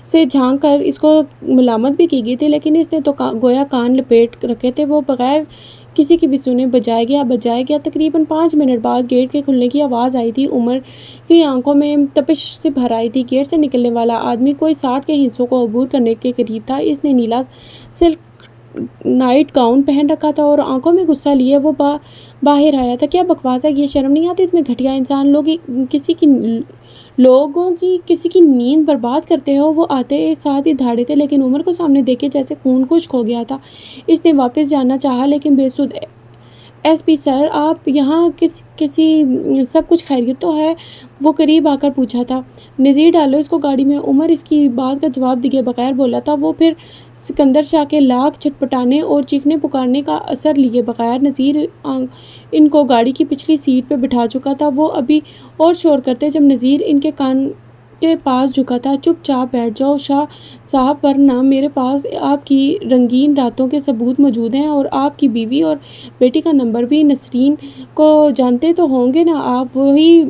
سے جھانک کر اس کو ملامت بھی کی گئی تھی، لیکن اس نے تو گویا کان لپیٹ رکھے تھے، وہ بغیر کسی کی بھی سنے بجائے گیا۔ تقریباً 5 منٹ بعد گیٹ کے کھلنے کی آواز آئی تھی۔ عمر کی آنکھوں میں تپش سے بھر آئی تھی۔ گیٹ سے نکلنے والا آدمی کوئی 60 کے ہندسوں کو عبور کرنے کے قریب تھا۔ اس نے نیلا سلک نائٹ گاؤن پہن رکھا تھا اور آنکھوں میں غصہ لیے وہ باہر آیا تھا۔ کیا بکواس ہے یہ؟ شرم نہیں آتی تمہیں گھٹیا انسان؟ لوگوں کی کسی کی نیند برباد کرتے ہو؟ وہ آتے ساتھ ہی دھاڑے تھے، لیکن عمر کو سامنے دیکھے جیسے خون خشک ہو گیا تھا۔ اس نے واپس جانا چاہا لیکن بے سود۔ ایس پی سر، آپ یہاں کسی سب کچھ خیریت تو ہے؟ وہ قریب آ کر پوچھا تھا۔ نذیر ڈالو اس کو گاڑی میں۔ عمر اس کی بات کا جواب دیے بغیر بولا تھا۔ وہ پھر سکندر شاہ کے لاکھ چھٹپٹانے اور چیخنے پکارنے کا اثر لیے بغیر نذیر ان کو گاڑی کی پچھلی سیٹ پہ بٹھا چکا تھا۔ وہ ابھی اور شور کرتے جب نذیر ان کے کان کے پاس جھکا تھا۔ چپ چاپ بیٹھ جاؤ شاہ صاحب، ورنہ میرے پاس آپ کی رنگین راتوں کے ثبوت موجود ہیں، اور آپ کی بیوی اور بیٹی کا نمبر بھی۔ نسرین کو جانتے تو ہوں گے نا آپ، وہی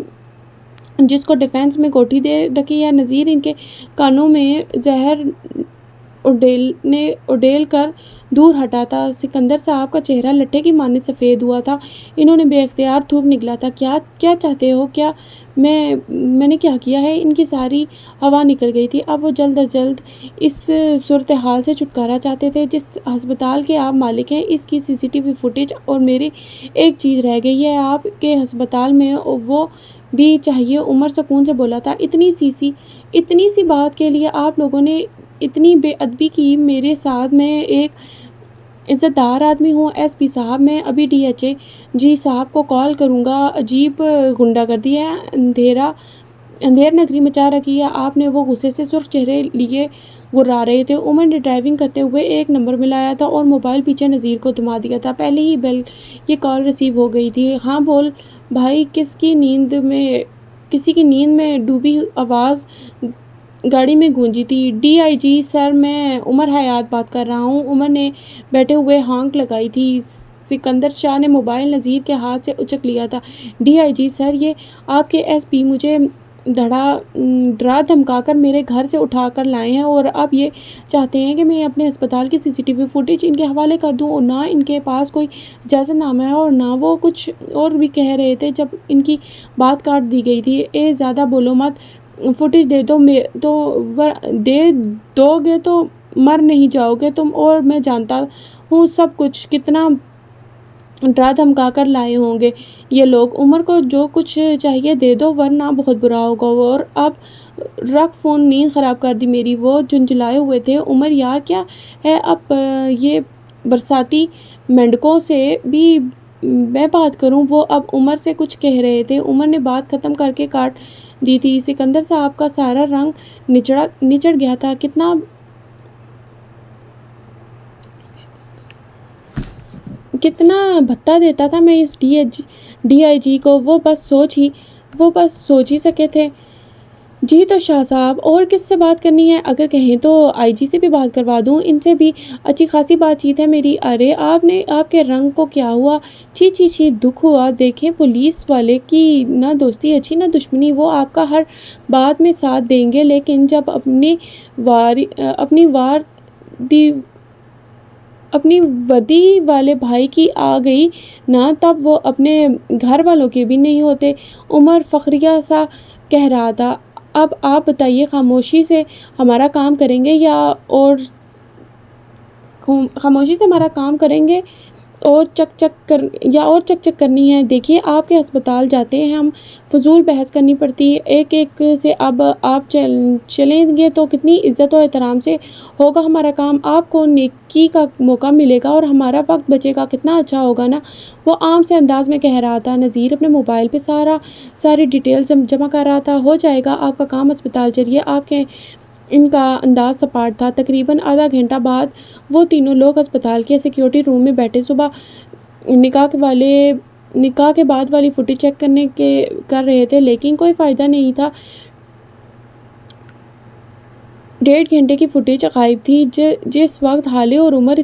جس کو ڈیفینس میں کوٹھی دے رکھی ہے۔ نذیر ان کے کانوں میں زہر اڈیل کر دور ہٹا تھا۔ سکندر صاحب کا چہرہ لٹھے کی مانند سفید ہوا تھا۔ انہوں نے بے اختیار تھوک نکلا تھا۔ کیا چاہتے ہو؟ کیا میں نے کیا کیا ہے؟ ان کی ساری ہوا نکل گئی تھی۔ اب وہ جلد از جلد اس صورتحال سے چھٹکارا چاہتے تھے۔ جس ہسپتال کے آپ مالک ہیں اس کی CCTV فوٹیج، اور میری ایک چیز رہ گئی ہے آپ کے ہسپتال میں، وہ بھی چاہیے۔ عمر سکون سے بولا تھا، اتنی سی بات کے لیے آپ لوگوں نے اتنی بے ادبی کی میرے ساتھ؟ میں ایک عزت دار آدمی ہوں ایس پی صاحب، میں ابھی DHG صاحب کو کال کروں گا۔ عجیب غنڈہ گردی ہے، اندھیر نگری مچا رکھی ہے آپ نے۔ وہ غصے سے سرخ چہرے لیے گرا رہے تھے۔ عمر نے ڈرائیونگ کرتے ہوئے ایک نمبر ملایا تھا اور موبائل پیچھے نذیر کو تھما دیا تھا۔ پہلے ہی بیل یہ کال ریسیو ہو گئی تھی۔ ہاں بول بھائی، کسی کی نیند میں ڈوبی آواز گاڑی میں گونجی تھی۔ ڈی آئی جی سر، میں عمر حیات بات کر رہا ہوں۔ عمر نے بیٹھے ہوئے ہانک لگائی تھی۔ سکندر شاہ نے موبائل نذیر کے ہاتھ سے اچک لیا تھا۔ ڈی آئی جی سر، یہ آپ کے ایس پی مجھے ڈرا دھمکا کر میرے گھر سے اٹھا کر لائے ہیں اور اب یہ چاہتے ہیں کہ میں اپنے ہسپتال کی CCTV فوٹیج ان کے حوالے کر دوں، اور نہ ان کے پاس کوئی اجازت نامہ ہے اور نہ وہ کچھ اور بھی کہہ رہے تھے جب ان کی بات کاٹ دی گئی تھی۔ زیادہ بولو مت، فوٹیج دے دو گے تو مر نہیں جاؤ گے تم، اور میں جانتا ہوں سب کچھ، کتنا ڈرا دھمکا کر لائے ہوں گے یہ لوگ۔ عمر کو جو کچھ چاہیے دے دو ورنہ بہت برا ہوگا۔ اور اب رکھ فون، نیند خراب کر دی میری۔ وہ جھنجھلائے ہوئے تھے۔ عمر یار کیا ہے، اب یہ برساتی مینڈکوں سے بھی میں بات کروں؟ وہ اب عمر سے کچھ کہہ رہے تھے۔ عمر نے بات ختم کر کے کاٹ دی تھی۔ سکندر صاحب کا سارا رنگ نچڑ گیا تھا۔ کتنا بھتا دیتا تھا میں اس ڈی آئی جی کو، وہ بس سوچ ہی سکے تھے۔ جی تو شاہ صاحب، اور کس سے بات کرنی ہے؟ اگر کہیں تو آئی جی سے بھی بات کروا دوں، ان سے بھی اچھی خاصی بات چیت ہے میری۔ ارے آپ کے رنگ کو کیا ہوا؟ چھی دکھ ہوا۔ دیکھیں پولیس والے کی نہ دوستی اچھی نہ دشمنی، وہ آپ کا ہر بات میں ساتھ دیں گے، لیکن جب اپنی وردی والے بھائی کی آ گئی نا، تب وہ اپنے گھر والوں کے بھی نہیں ہوتے۔ عمر فخریہ سا کہہ رہا تھا۔ اب آپ بتائیے، خاموشی سے ہمارا کام کریں گے اور چک چک کرنی ہے؟ دیکھیے آپ کے ہسپتال جاتے ہیں ہم، فضول بحث کرنی پڑتی ہے ایک سے۔ اب آپ چلیں گے تو کتنی عزت و احترام سے ہوگا ہمارا کام، آپ کو نیکی کا موقع ملے گا اور ہمارا وقت بچے گا، کتنا اچھا ہوگا نا؟ وہ عام سے انداز میں کہہ رہا تھا۔ نذیر اپنے موبائل پہ ساری ڈیٹیلز جمع کر رہا تھا۔ ہو جائے گا آپ کا کام، ہسپتال چلیے۔ ان کا انداز سپاٹ تھا۔ تقریباً آدھا گھنٹہ بعد وہ تینوں لوگ ہسپتال کے سیکیورٹی روم میں بیٹھے صبح نکاح کے بعد والی فوٹیج چیک کر رہے تھے، لیکن کوئی فائدہ نہیں تھا۔ 1.5 گھنٹے کی فوٹیج غائب تھی۔ جس وقت حالے اور عمر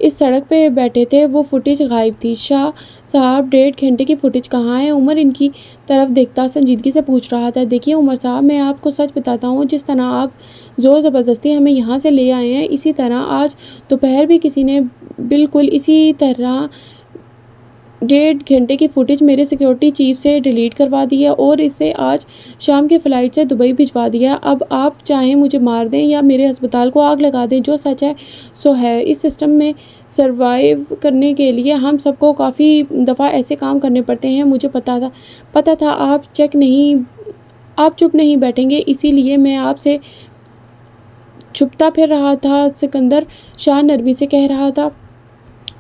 اس سڑک پہ بیٹھے تھے وہ فوٹیج غائب تھی۔ شاہ صاحب 1.5 گھنٹے کی فوٹیج کہاں ہے؟ عمر ان کی طرف دیکھتا سنجیدگی سے پوچھ رہا تھا۔ دیکھیے عمر صاحب، میں آپ کو سچ بتاتا ہوں، جس طرح آپ زور زبردستی ہمیں یہاں سے لے آئے ہیں، اسی طرح آج دوپہر بھی کسی نے بالکل اسی طرح 1.5 گھنٹے کی فوٹیج میرے سیکیورٹی چیف سے ڈیلیٹ کروا دی ہے اور اسے آج شام کے فلائٹ سے دبئی بھجوا دیا ہے۔ اب آپ چاہیں مجھے مار دیں یا میرے ہسپتال کو آگ لگا دیں، جو سچ ہے سو ہے۔ اس سسٹم میں سروائیو کرنے کے لیے ہم سب کو کافی دفعہ ایسے کام کرنے پڑتے ہیں۔ مجھے پتا تھا آپ چپ نہیں بیٹھیں گے، اسی لیے میں آپ سے چھپتا پھر رہا تھا۔ سکندر شاہ نرمی سے کہہ رہا تھا۔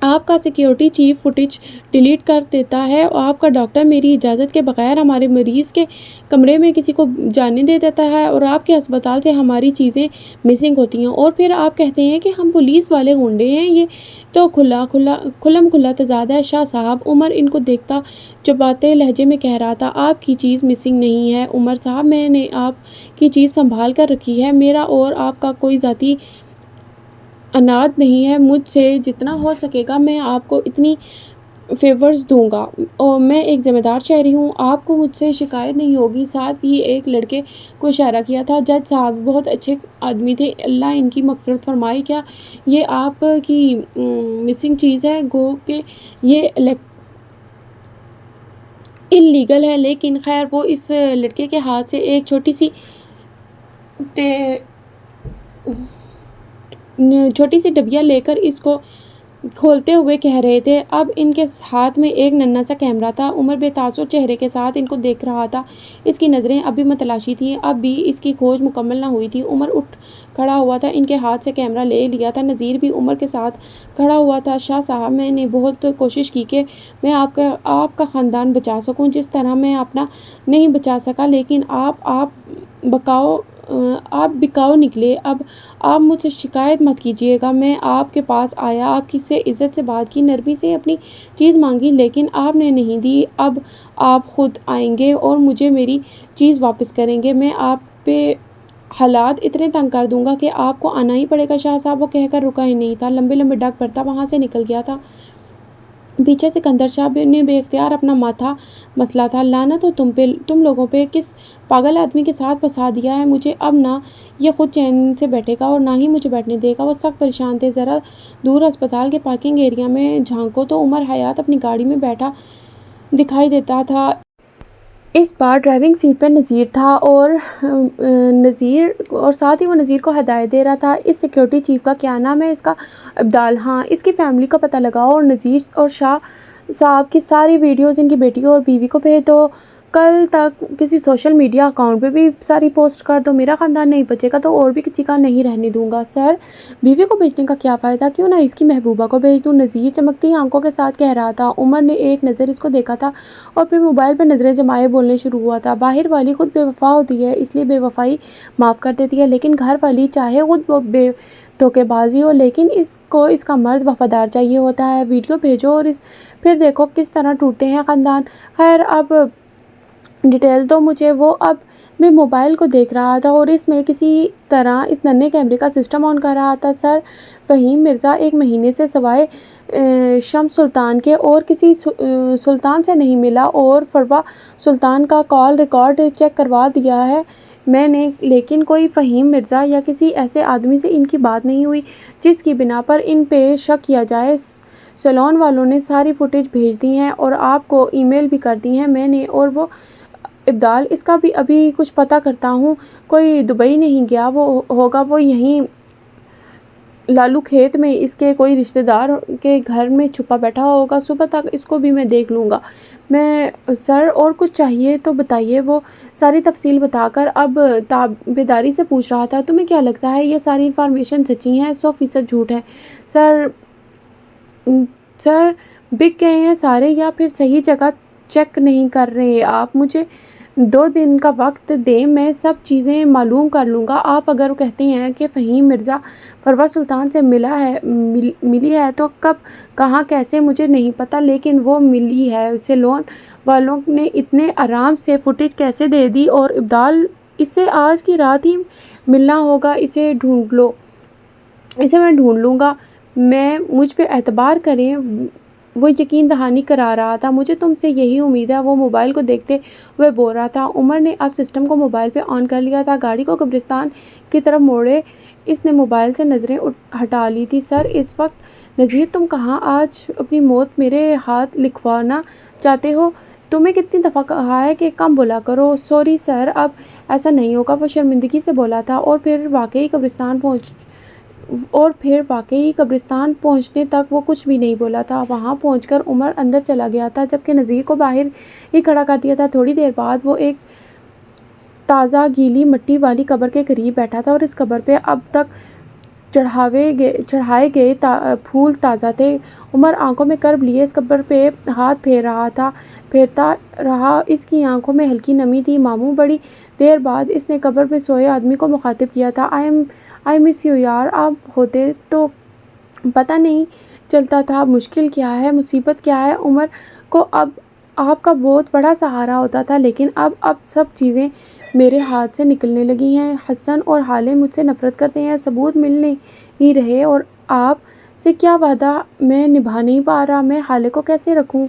آپ کا سیکیورٹی چیف فوٹیج ڈیلیٹ کر دیتا ہے، آپ کا ڈاکٹر میری اجازت کے بغیر ہمارے مریض کے کمرے میں کسی کو جانے دے دیتا ہے، اور آپ کے ہسپتال سے ہماری چیزیں مسنگ ہوتی ہیں، اور پھر آپ کہتے ہیں کہ ہم پولیس والے گنڈے ہیں۔ یہ تو کھلا تضاد ہے شاہ صاحب۔ عمر ان کو دیکھتا چپاتے لہجے میں کہہ رہا تھا۔ آپ کی چیز مسنگ نہیں ہے عمر صاحب، میں نے آپ کی چیز سنبھال کر رکھی ہے۔ میرا اور آپ کا کوئی ذاتی اناد نہیں ہے۔ مجھ سے جتنا ہو سکے گا میں آپ کو اتنی فیورز دوں گا، اور میں ایک ذمہ دار شہری ہوں، آپ کو مجھ سے شکایت نہیں ہوگی۔ ساتھ ہی ایک لڑکے کو اشارہ کیا تھا۔ جج صاحب بہت اچھے آدمی تھے، اللہ ان کی مغفرت فرمائے۔ کیا یہ آپ کی مسنگ چیز ہے؟ گو کہ یہ اللیگل ہے، لیکن خیر وہ اس لڑکے کے ہاتھ سے ایک چھوٹی سی ڈبیا لے کر اس کو کھولتے ہوئے کہہ رہے تھے۔ اب ان کے ہاتھ میں ایک ننھا سا کیمرہ تھا۔ عمر بے تاثر چہرے کے ساتھ ان کو دیکھ رہا تھا، اس کی نظریں اب بھی متلاشی تھیں، اب بھی اس کی کھوج مکمل نہ ہوئی تھی۔ عمر اٹھ کھڑا ہوا تھا، ان کے ہاتھ سے کیمرہ لے لیا تھا۔ نذیر بھی عمر کے ساتھ کھڑا ہوا تھا۔ شاہ صاحب، میں نے بہت کوشش کی کہ میں آپ کا خاندان بچا سکوں، جس طرح میں اپنا نہیں بچا سکا، لیکن آپ آپ بکاؤ نکلے۔ اب آپ مجھ سے شکایت مت کیجیے گا۔ میں آپ کے پاس آیا، آپ کی سے عزت سے بات کی، نرمی سے اپنی چیز مانگی، لیکن آپ نے نہیں دی۔ اب آپ خود آئیں گے اور مجھے میری چیز واپس کریں گے۔ میں آپ پہ حالات اتنے تنگ کر دوں گا کہ آپ کو آنا ہی پڑے گا۔ شاہ صاحب وہ کہہ کر رکا ہی نہیں تھا، لمبے لمبے ڈگ پڑتا وہاں سے نکل گیا تھا۔ پیچھے سکندر شاہ نے بے اختیار اپنا ماتھا مسلا تھا۔ لعنت ہو تم لوگوں پہ، کس پاگل آدمی کے ساتھ پھنسا دیا ہے مجھے۔ اب نہ یہ خود چین سے بیٹھے گا اور نہ ہی مجھے بیٹھنے دے گا۔ وہ سخت پریشان تھے۔ ذرا دور ہسپتال کے پارکنگ ایریا میں جھانکو تو عمر حیات اپنی گاڑی میں بیٹھا دکھائی دیتا تھا۔ اس بار ڈرائیونگ سیٹ پر نذیر تھا اور ساتھ ہی وہ نذیر کو ہدایت دے رہا تھا۔ اس سیکیورٹی چیف کا کیا نام ہے؟ اس کا ابدال۔ ہاں، اس کی فیملی کا پتہ لگاؤ اور نذیر اور شاہ صاحب کی ساری ویڈیوز ان کی بیٹی اور بیوی کو بھیج دو۔ کل تک کسی سوشل میڈیا اکاؤنٹ پہ بھی ساری پوسٹ کر دو۔ میرا خاندان نہیں بچے گا تو اور بھی کسی کا نہیں رہنے دوں گا۔ سر، بیوی کو بھیجنے کا کیا فائدہ؟ کیوں نہ اس کی محبوبہ کو بھیج دوں؟ نذیر چمکتی آنکھوں کے ساتھ کہہ رہا تھا۔ عمر نے ایک نظر اس کو دیکھا تھا اور پھر موبائل پہ نظریں جمائے بولنے شروع ہوا تھا۔ باہر والی خود بے وفا ہوتی ہے، اس لیے بے وفائی معاف کر دیتی ہے، لیکن گھر والی چاہے خود بے دھوکے بازی ہو، لیکن اس کو اس کا مرد وفادار چاہیے ہوتا ہے۔ ویڈیو بھیجو اور پھر دیکھو کس طرح ٹوٹتے ہیں خاندان۔ خیر، اب ڈیٹیل دو مجھے۔ وہ اب میں موبائل کو دیکھ رہا تھا اور اس میں کسی طرح اس ننھے کیمرے کا سسٹم آن کر رہا تھا۔ سر، فہیم مرزا 1 مہینے سے سوائے شمس سلطان کے اور کسی سلطان سے نہیں ملا اور فروا سلطان کا کال ریکارڈ چیک کروا دیا ہے میں نے، لیکن کوئی فہیم مرزا یا کسی ایسے آدمی سے ان کی بات نہیں ہوئی جس کی بنا پر ان پہ شک کیا جائے۔ سیلون والوں نے ساری فوٹیج بھیج دی ہیں اور آپ کو ای میل بھی کر دی ہیں میں نے، اور وہ ابدال، اس کا بھی ابھی کچھ پتہ کرتا ہوں۔ کوئی دبئی نہیں گیا ہوگا، وہ یہیں لالو کھیت میں اس کے کوئی رشتہ دار کے گھر میں چھپا بیٹھا ہوگا۔ صبح تک اس کو بھی میں دیکھ لوں گا۔ سر، اور کچھ چاہیے تو بتائیے۔ وہ ساری تفصیل بتا کر اب تابعداری سے پوچھ رہا تھا، تمہیں کیا لگتا ہے یہ ساری انفارمیشن سچی ہیں؟ 100% جھوٹ ہے سر، بک گئے ہیں سارے یا پھر صحیح جگہ چیک نہیں کر رہے آپ؟ مجھے 2 دن کا وقت دیں، میں سب چیزیں معلوم کر لوں گا۔ آپ اگر کہتے ہیں کہ فہیم مرزا فروا سلطان سے ملی ہے تو کب، کہاں، کیسے مجھے نہیں پتہ، لیکن وہ ملی ہے۔ سیلون والوں نے اتنے آرام سے فوٹیج کیسے دے دی؟ اور ابدال، اسے آج کی رات ہی ملنا ہوگا۔ اسے ڈھونڈ لو، اسے میں ڈھونڈ لوں گا۔ مجھ پہ اعتبار کریں، وہ یقین دہانی کرا رہا تھا۔ مجھے تم سے یہی امید ہے، وہ موبائل کو دیکھتے ہوئے بول رہا تھا۔ عمر نے اب سسٹم کو موبائل پہ آن کر لیا تھا۔ گاڑی کو قبرستان کی طرف موڑے اس نے موبائل سے نظریں ہٹا لی تھی۔ سر، اس وقت نذیر تم کہاں؟ آج اپنی موت میرے ہاتھ لکھوانا چاہتے ہو؟ تمہیں کتنی دفعہ کہا ہے کہ کم بولا کرو؟ سوری سر، اب ایسا نہیں ہوگا، وہ شرمندگی سے بولا تھا۔ اور پھر واقعی قبرستان پہنچنے تک وہ کچھ بھی نہیں بولا تھا۔ وہاں پہنچ کر عمر اندر چلا گیا تھا جبکہ نذیر کو باہر ہی کھڑا کر دیا تھا۔ تھوڑی دیر بعد وہ ایک تازہ گیلی مٹی والی قبر کے قریب بیٹھا تھا اور اس قبر پہ اب تک چڑھائے گئے پھول تازہ تھے۔ عمر آنکھوں میں کرب لیے اس قبر پہ ہاتھ پھیرتا رہا۔ اس کی آنکھوں میں ہلکی نمی تھی۔ ماموں، بڑی دیر بعد اس نے قبر میں سوئے آدمی کو مخاطب کیا تھا۔ آئی مس یو یار، آپ ہوتے تو پتہ نہیں چلتا تھا مشکل کیا ہے، مصیبت کیا ہے۔ عمر کو اب آپ کا بہت بڑا سہارا ہوتا تھا، لیکن اب سب چیزیں میرے ہاتھ سے نکلنے لگی ہیں۔ حسن اور حالے مجھ سے نفرت کرتے ہیں، ثبوت مل نہیں رہے، اور آپ سے کیا وعدہ میں نبھا نہیں پا رہا۔ میں حالے کو کیسے رکھوں؟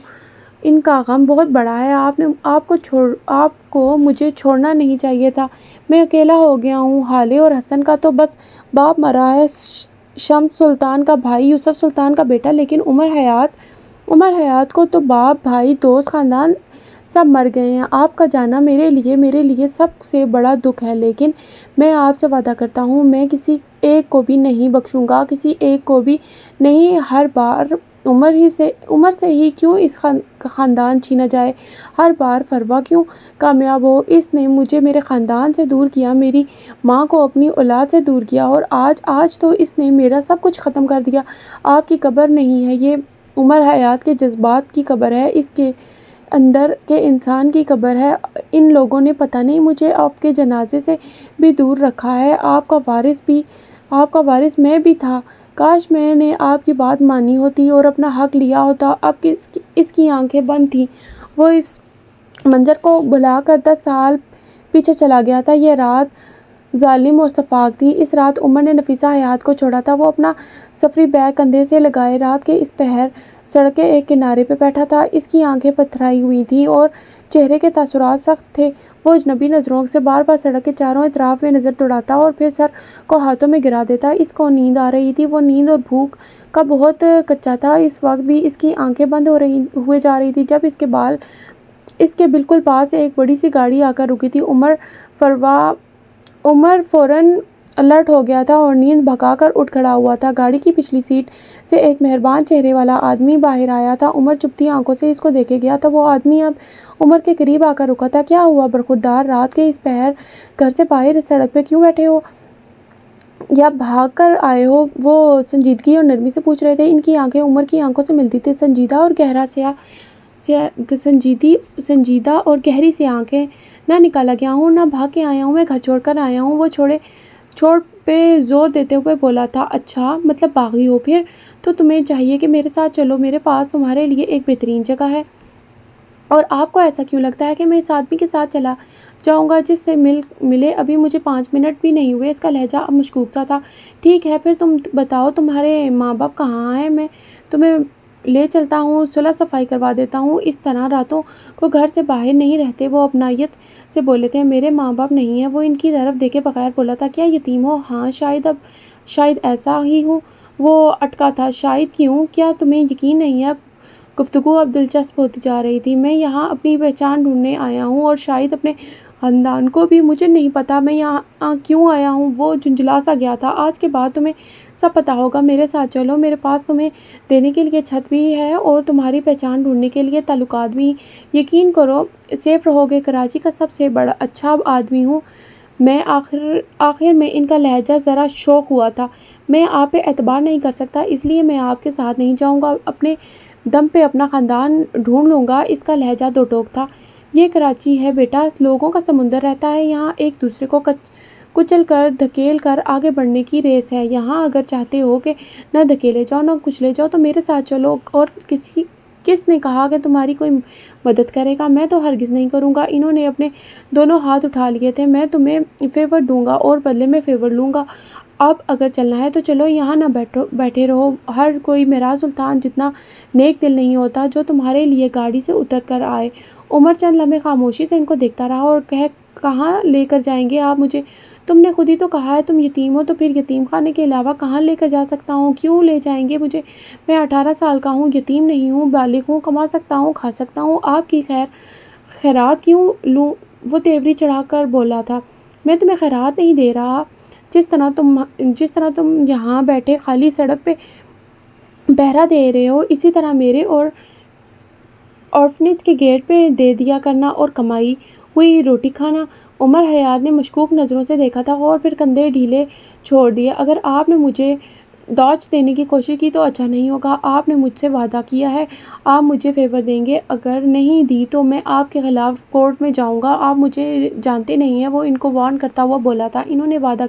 ان کا غم بہت بڑا ہے۔ آپ کو مجھے چھوڑنا نہیں چاہیے تھا۔ میں اکیلا ہو گیا ہوں۔ حالے اور حسن کا تو بس باپ مرا ہے، شمس سلطان کا بھائی، یوسف سلطان کا بیٹا، لیکن عمر حیات کو تو باپ، بھائی، دوست، خاندان سب مر گئے ہیں۔ آپ کا جانا میرے لیے سب سے بڑا دکھ ہے، لیکن میں آپ سے وعدہ کرتا ہوں میں کسی ایک کو بھی نہیں بخشوں گا، کسی ایک کو بھی نہیں۔ ہر بار عمر سے ہی کیوں اس خاندان چھینا جائے؟ ہر بار فروا کیوں کامیاب ہو؟ اس نے مجھے میرے خاندان سے دور کیا، میری ماں کو اپنی اولاد سے دور کیا، اور آج تو اس نے میرا سب کچھ ختم کر دیا۔ آپ کی قبر نہیں ہے یہ، عمر حیات کے جذبات کی قبر ہے۔ اندر کے انسان کی قبر ہے۔ ان لوگوں نے پتہ نہیں مجھے آپ کے جنازے سے بھی دور رکھا ہے۔ آپ کا وارث میں بھی تھا۔ کاش میں نے آپ کی بات مانی ہوتی اور اپنا حق لیا ہوتا۔ اب اس کی آنکھیں بند تھیں۔ وہ اس منظر کو بھلا کر 10 سال پیچھے چلا گیا تھا۔ یہ رات ظالم اور شفاق تھی۔ اس رات عمر نے نفیسہ حیات کو چھوڑا تھا۔ وہ اپنا سفری بیگ کندھے سے لگائے رات کے اس پہر سڑک کے ایک کنارے پہ بیٹھا تھا۔ اس کی آنکھیں پتھرائی ہوئی تھیں اور چہرے کے تاثرات سخت تھے۔ وہ اجنبی نظروں سے بار بار سڑک کے چاروں اطراف میں نظر دوڑاتا اور پھر سر کو ہاتھوں میں گرا دیتا۔ اس کو نیند آ رہی تھی۔ وہ نیند اور بھوک کا بہت کچا تھا۔ اس وقت بھی اس کی آنکھیں بند ہوئے جا رہی تھی جب اس کے بالکل پاس ایک بڑی سی گاڑی آ کر رکی تھی۔ عمر فوراً الرٹ ہو گیا تھا اور نیند بھگا کر اٹھ کھڑا ہوا تھا۔ گاڑی کی پچھلی سیٹ سے ایک مہربان چہرے والا آدمی باہر آیا تھا۔ عمر چپتی آنکھوں سے اس کو دیکھے گیا تھا۔ وہ آدمی اب عمر کے قریب آ کر رکا تھا۔ کیا ہوا برخوردار؟ رات کے اس پہر گھر سے باہر سڑک پہ کیوں بیٹھے ہو؟ یا بھاگ کر آئے ہو؟ وہ سنجیدگی اور نرمی سے پوچھ رہے تھے۔ ان کی آنکھیں عمر کی آنکھوں سے ملتی تھیں، سنجیدہ اور گہری سی آنکھیں۔ نہ نکالا گیا ہوں، نہ بھاگ کے آیا ہوں، میں گھر چھوڑ کر آیا ہوں۔ وہ چھوڑ پہ زور دیتے ہوئے بولا تھا۔ اچھا، مطلب باغی ہو؟ پھر تو تمہیں چاہیے کہ میرے ساتھ چلو۔ میرے پاس تمہارے لیے ایک بہترین جگہ ہے۔ اور آپ کو ایسا کیوں لگتا ہے کہ میں اس آدمی کے ساتھ چلا جاؤں گا جس سے ملے ابھی مجھے 5 منٹ بھی نہیں ہوئے؟ اس کا لہجہ اب مشکوک سا تھا۔ ٹھیک ہے، پھر تم بتاؤ تمہارے ماں باپ کہاں ہیں؟ میں تمہیں لے چلتا ہوں، صلح صفائی کروا دیتا ہوں۔ اس طرح راتوں کو گھر سے باہر نہیں رہتے۔ وہ اپنائیت سے بولے تھے۔ میرے ماں باپ نہیں ہیں۔ وہ ان کی طرف دیکھے بغیر بولا تھا۔ کیا یتیم ہو؟ ہاں، شاید ایسا ہی ہوں۔ وہ اٹکا تھا۔ شاید کیوں؟ کیا تمہیں یقین نہیں ہے؟ گفتگو اب دلچسپ ہوتی جا رہی تھی۔ میں یہاں اپنی پہچان ڈھونڈنے آیا ہوں اور شاید اپنے خاندان کو بھی۔ مجھے نہیں پتا میں یہاں کیوں آیا ہوں۔ وہ جھنجھلا سا گیا تھا۔ آج کے بعد تمہیں سب پتا ہوگا۔ میرے ساتھ چلو۔ میرے پاس تمہیں دینے کے لیے چھت بھی ہے اور تمہاری پہچان ڈھونڈنے کے لیے تعلقات بھی۔ یقین کرو سیف رہو گے۔ کراچی کا سب سے بڑا اچھا آدمی ہوں میں۔ آخر میں ان کا لہجہ ذرا شوخ ہوا تھا۔ میں آپ پہ اعتبار نہیں کر سکتا، اس لیے میں آپ کے ساتھ نہیں جاؤں گا۔ اپنے دم پہ اپنا خاندان ڈھونڈ لوں گا۔ اس کا لہجہ دو ٹوک تھا۔ یہ کراچی ہے بیٹا، لوگوں کا سمندر رہتا ہے یہاں۔ ایک دوسرے کو کچل کر دھکیل کر آگے بڑھنے کی ریس ہے یہاں۔ اگر چاہتے ہو کہ نہ دھکیلے جاؤ نہ کچلے جاؤ تو میرے ساتھ چلو۔ اور کس نے کہا کہ تمہاری کوئی مدد کرے گا؟ میں تو ہرگز نہیں کروں گا۔ انہوں نے اپنے دونوں ہاتھ اٹھا لیے تھے۔ میں تمہیں فیور دوں گا اور بدلے میں فیور لوں گا۔ اب اگر چلنا ہے تو چلو، یہاں نہ بیٹھے رہو۔ ہر کوئی مہراز سلطان جتنا نیک دل نہیں ہوتا جو تمہارے لیے گاڑی سے اتر کر آئے۔ عمر چند لمحے خاموشی سے ان کو دیکھتا رہا اور کہاں لے کر جائیں گے آپ مجھے؟ تم نے خود ہی تو کہا ہے تم یتیم ہو، تو پھر یتیم خانے کے علاوہ کہاں لے کر جا سکتا ہوں؟ کیوں لے جائیں گے مجھے؟ میں 18 سال کا ہوں، یتیم نہیں ہوں، بالغ ہوں، کما سکتا ہوں، کھا سکتا ہوں۔ آپ کی خیرات کیوں لوں؟ وہ تیوری چڑھا کر بولا تھا۔ میں تمہیں خیرات نہیں دے رہا۔ جس طرح تم یہاں بیٹھے خالی سڑک پہ پہرا دے رہے ہو، اسی طرح میرے اور آرفنیج کے گیٹ پہ دے دیا کرنا اور کمائی ہوئی روٹی کھانا۔ عمر حیات نے مشکوک نظروں سے دیکھا تھا اور پھر کندھے ڈھیلے چھوڑ دیے۔ اگر آپ نے مجھے ڈاج دینے کی کوشش کی تو اچھا نہیں ہوگا۔ آپ نے مجھ سے وعدہ کیا ہے آپ مجھے فیور دیں گے۔ اگر نہیں دی تو میں آپ کے خلاف کورٹ میں جاؤں گا۔ آپ مجھے جانتے نہیں ہیں۔ وہ ان کو وارن کرتا ہوا بولا تھا۔ انہوں نے وعدہ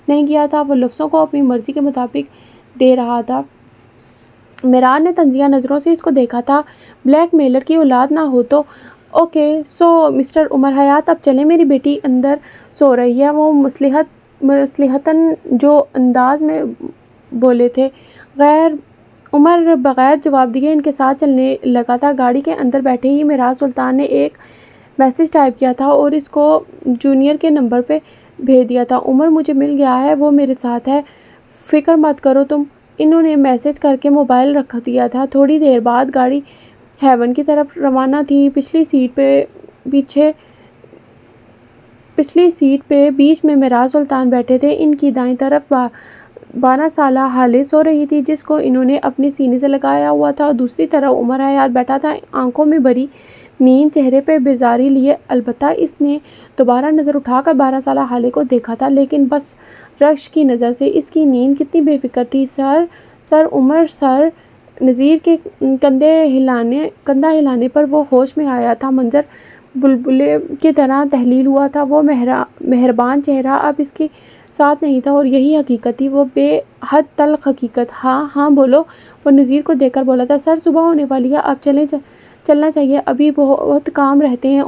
نہیں کیا تھا۔ وہ لفظوں کو اپنی مرضی کے مطابق دے رہا تھا۔ میران نے طنزیہ نظروں سے اس کو دیکھا تھا۔ بلیک میلر کی اولاد نہ ہو تو اوکے سو مسٹر عمر حیات اب چلیں، میری بیٹی اندر سو رہی ہے۔ وہ مصلحتاً جو انداز میں بولے تھے۔ عمر بغیر جواب دیے ان کے ساتھ چلنے لگا تھا۔ گاڑی کے اندر بیٹھے ہی مہراز سلطان نے ایک میسج ٹائپ کیا تھا اور اس کو جونیئر کے نمبر پہ بھیج دیا تھا۔ عمر مجھے مل گیا ہے، وہ میرے ساتھ ہے، فکر مت کرو تم۔ انہوں نے میسج کر کے موبائل رکھ دیا تھا۔ تھوڑی دیر بعد گاڑی ہیون کی طرف روانہ تھی۔ پچھلی سیٹ پہ بیچ میں مہراز سلطان بیٹھے تھے۔ ان کی دائیں طرف 12 سالہ ہالے سو رہی تھی جس کو انہوں نے اپنے سینے سے لگایا ہوا تھا اور دوسری طرف عمر حیات بیٹھا تھا، آنکھوں میں بھری نیند، چہرے پہ بیزاری لیے۔ البتہ اس نے دوبارہ نظر اٹھا کر 12 سالہ ہالے کو دیکھا تھا، لیکن بس رشک کی نظر سے۔ اس کی نیند کتنی بے فکر تھی۔ سر عمر سر نذیر کے کندھا ہلانے پر وہ ہوش میں آیا تھا۔ منظر بلبلے کی طرح تحلیل ہوا تھا۔ وہ مہربان چہرہ اب اس کے ساتھ نہیں تھا اور یہی حقیقت تھی، وہ بے حد تلخ حقیقت۔ ہاں ہاں بولو، وہ نذیر کو دیکھ کر بولا تھا۔ سر صبح ہونے والی ہے، اب چلنا چاہیے، ابھی بہت کام رہتے ہیں۔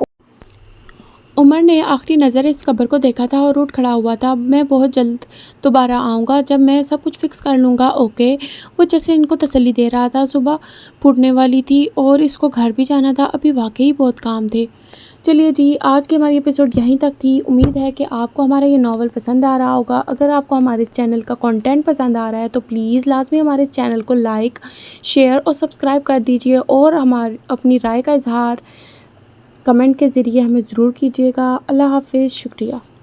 عمر نے آخری نظر اس قبر کو دیکھا تھا اور اٹھ کھڑا ہوا تھا۔ میں بہت جلد دوبارہ آؤں گا جب میں سب کچھ فکس کر لوں گا، اوکے؟ وہ جیسے ان کو تسلی دے رہا تھا۔ صبح پھوٹنے والی تھی اور اس کو گھر بھی جانا تھا، ابھی واقعی بہت کام تھے۔ چلیے جی، آج کی ہماری ایپیسوڈ یہیں تک تھی۔ امید ہے کہ آپ کو ہمارا یہ ناول پسند آ رہا ہوگا۔ اگر آپ کو ہمارے اس چینل کا کنٹینٹ پسند آ رہا ہے تو پلیز لازمی ہمارے اس چینل کو لائک، شیئر اور سبسکرائب کر دیجیے، اور اپنی رائے کا اظہار کمنٹ کے ذریعے ہمیں ضرور کیجیے گا۔ اللہ حافظ، شکریہ۔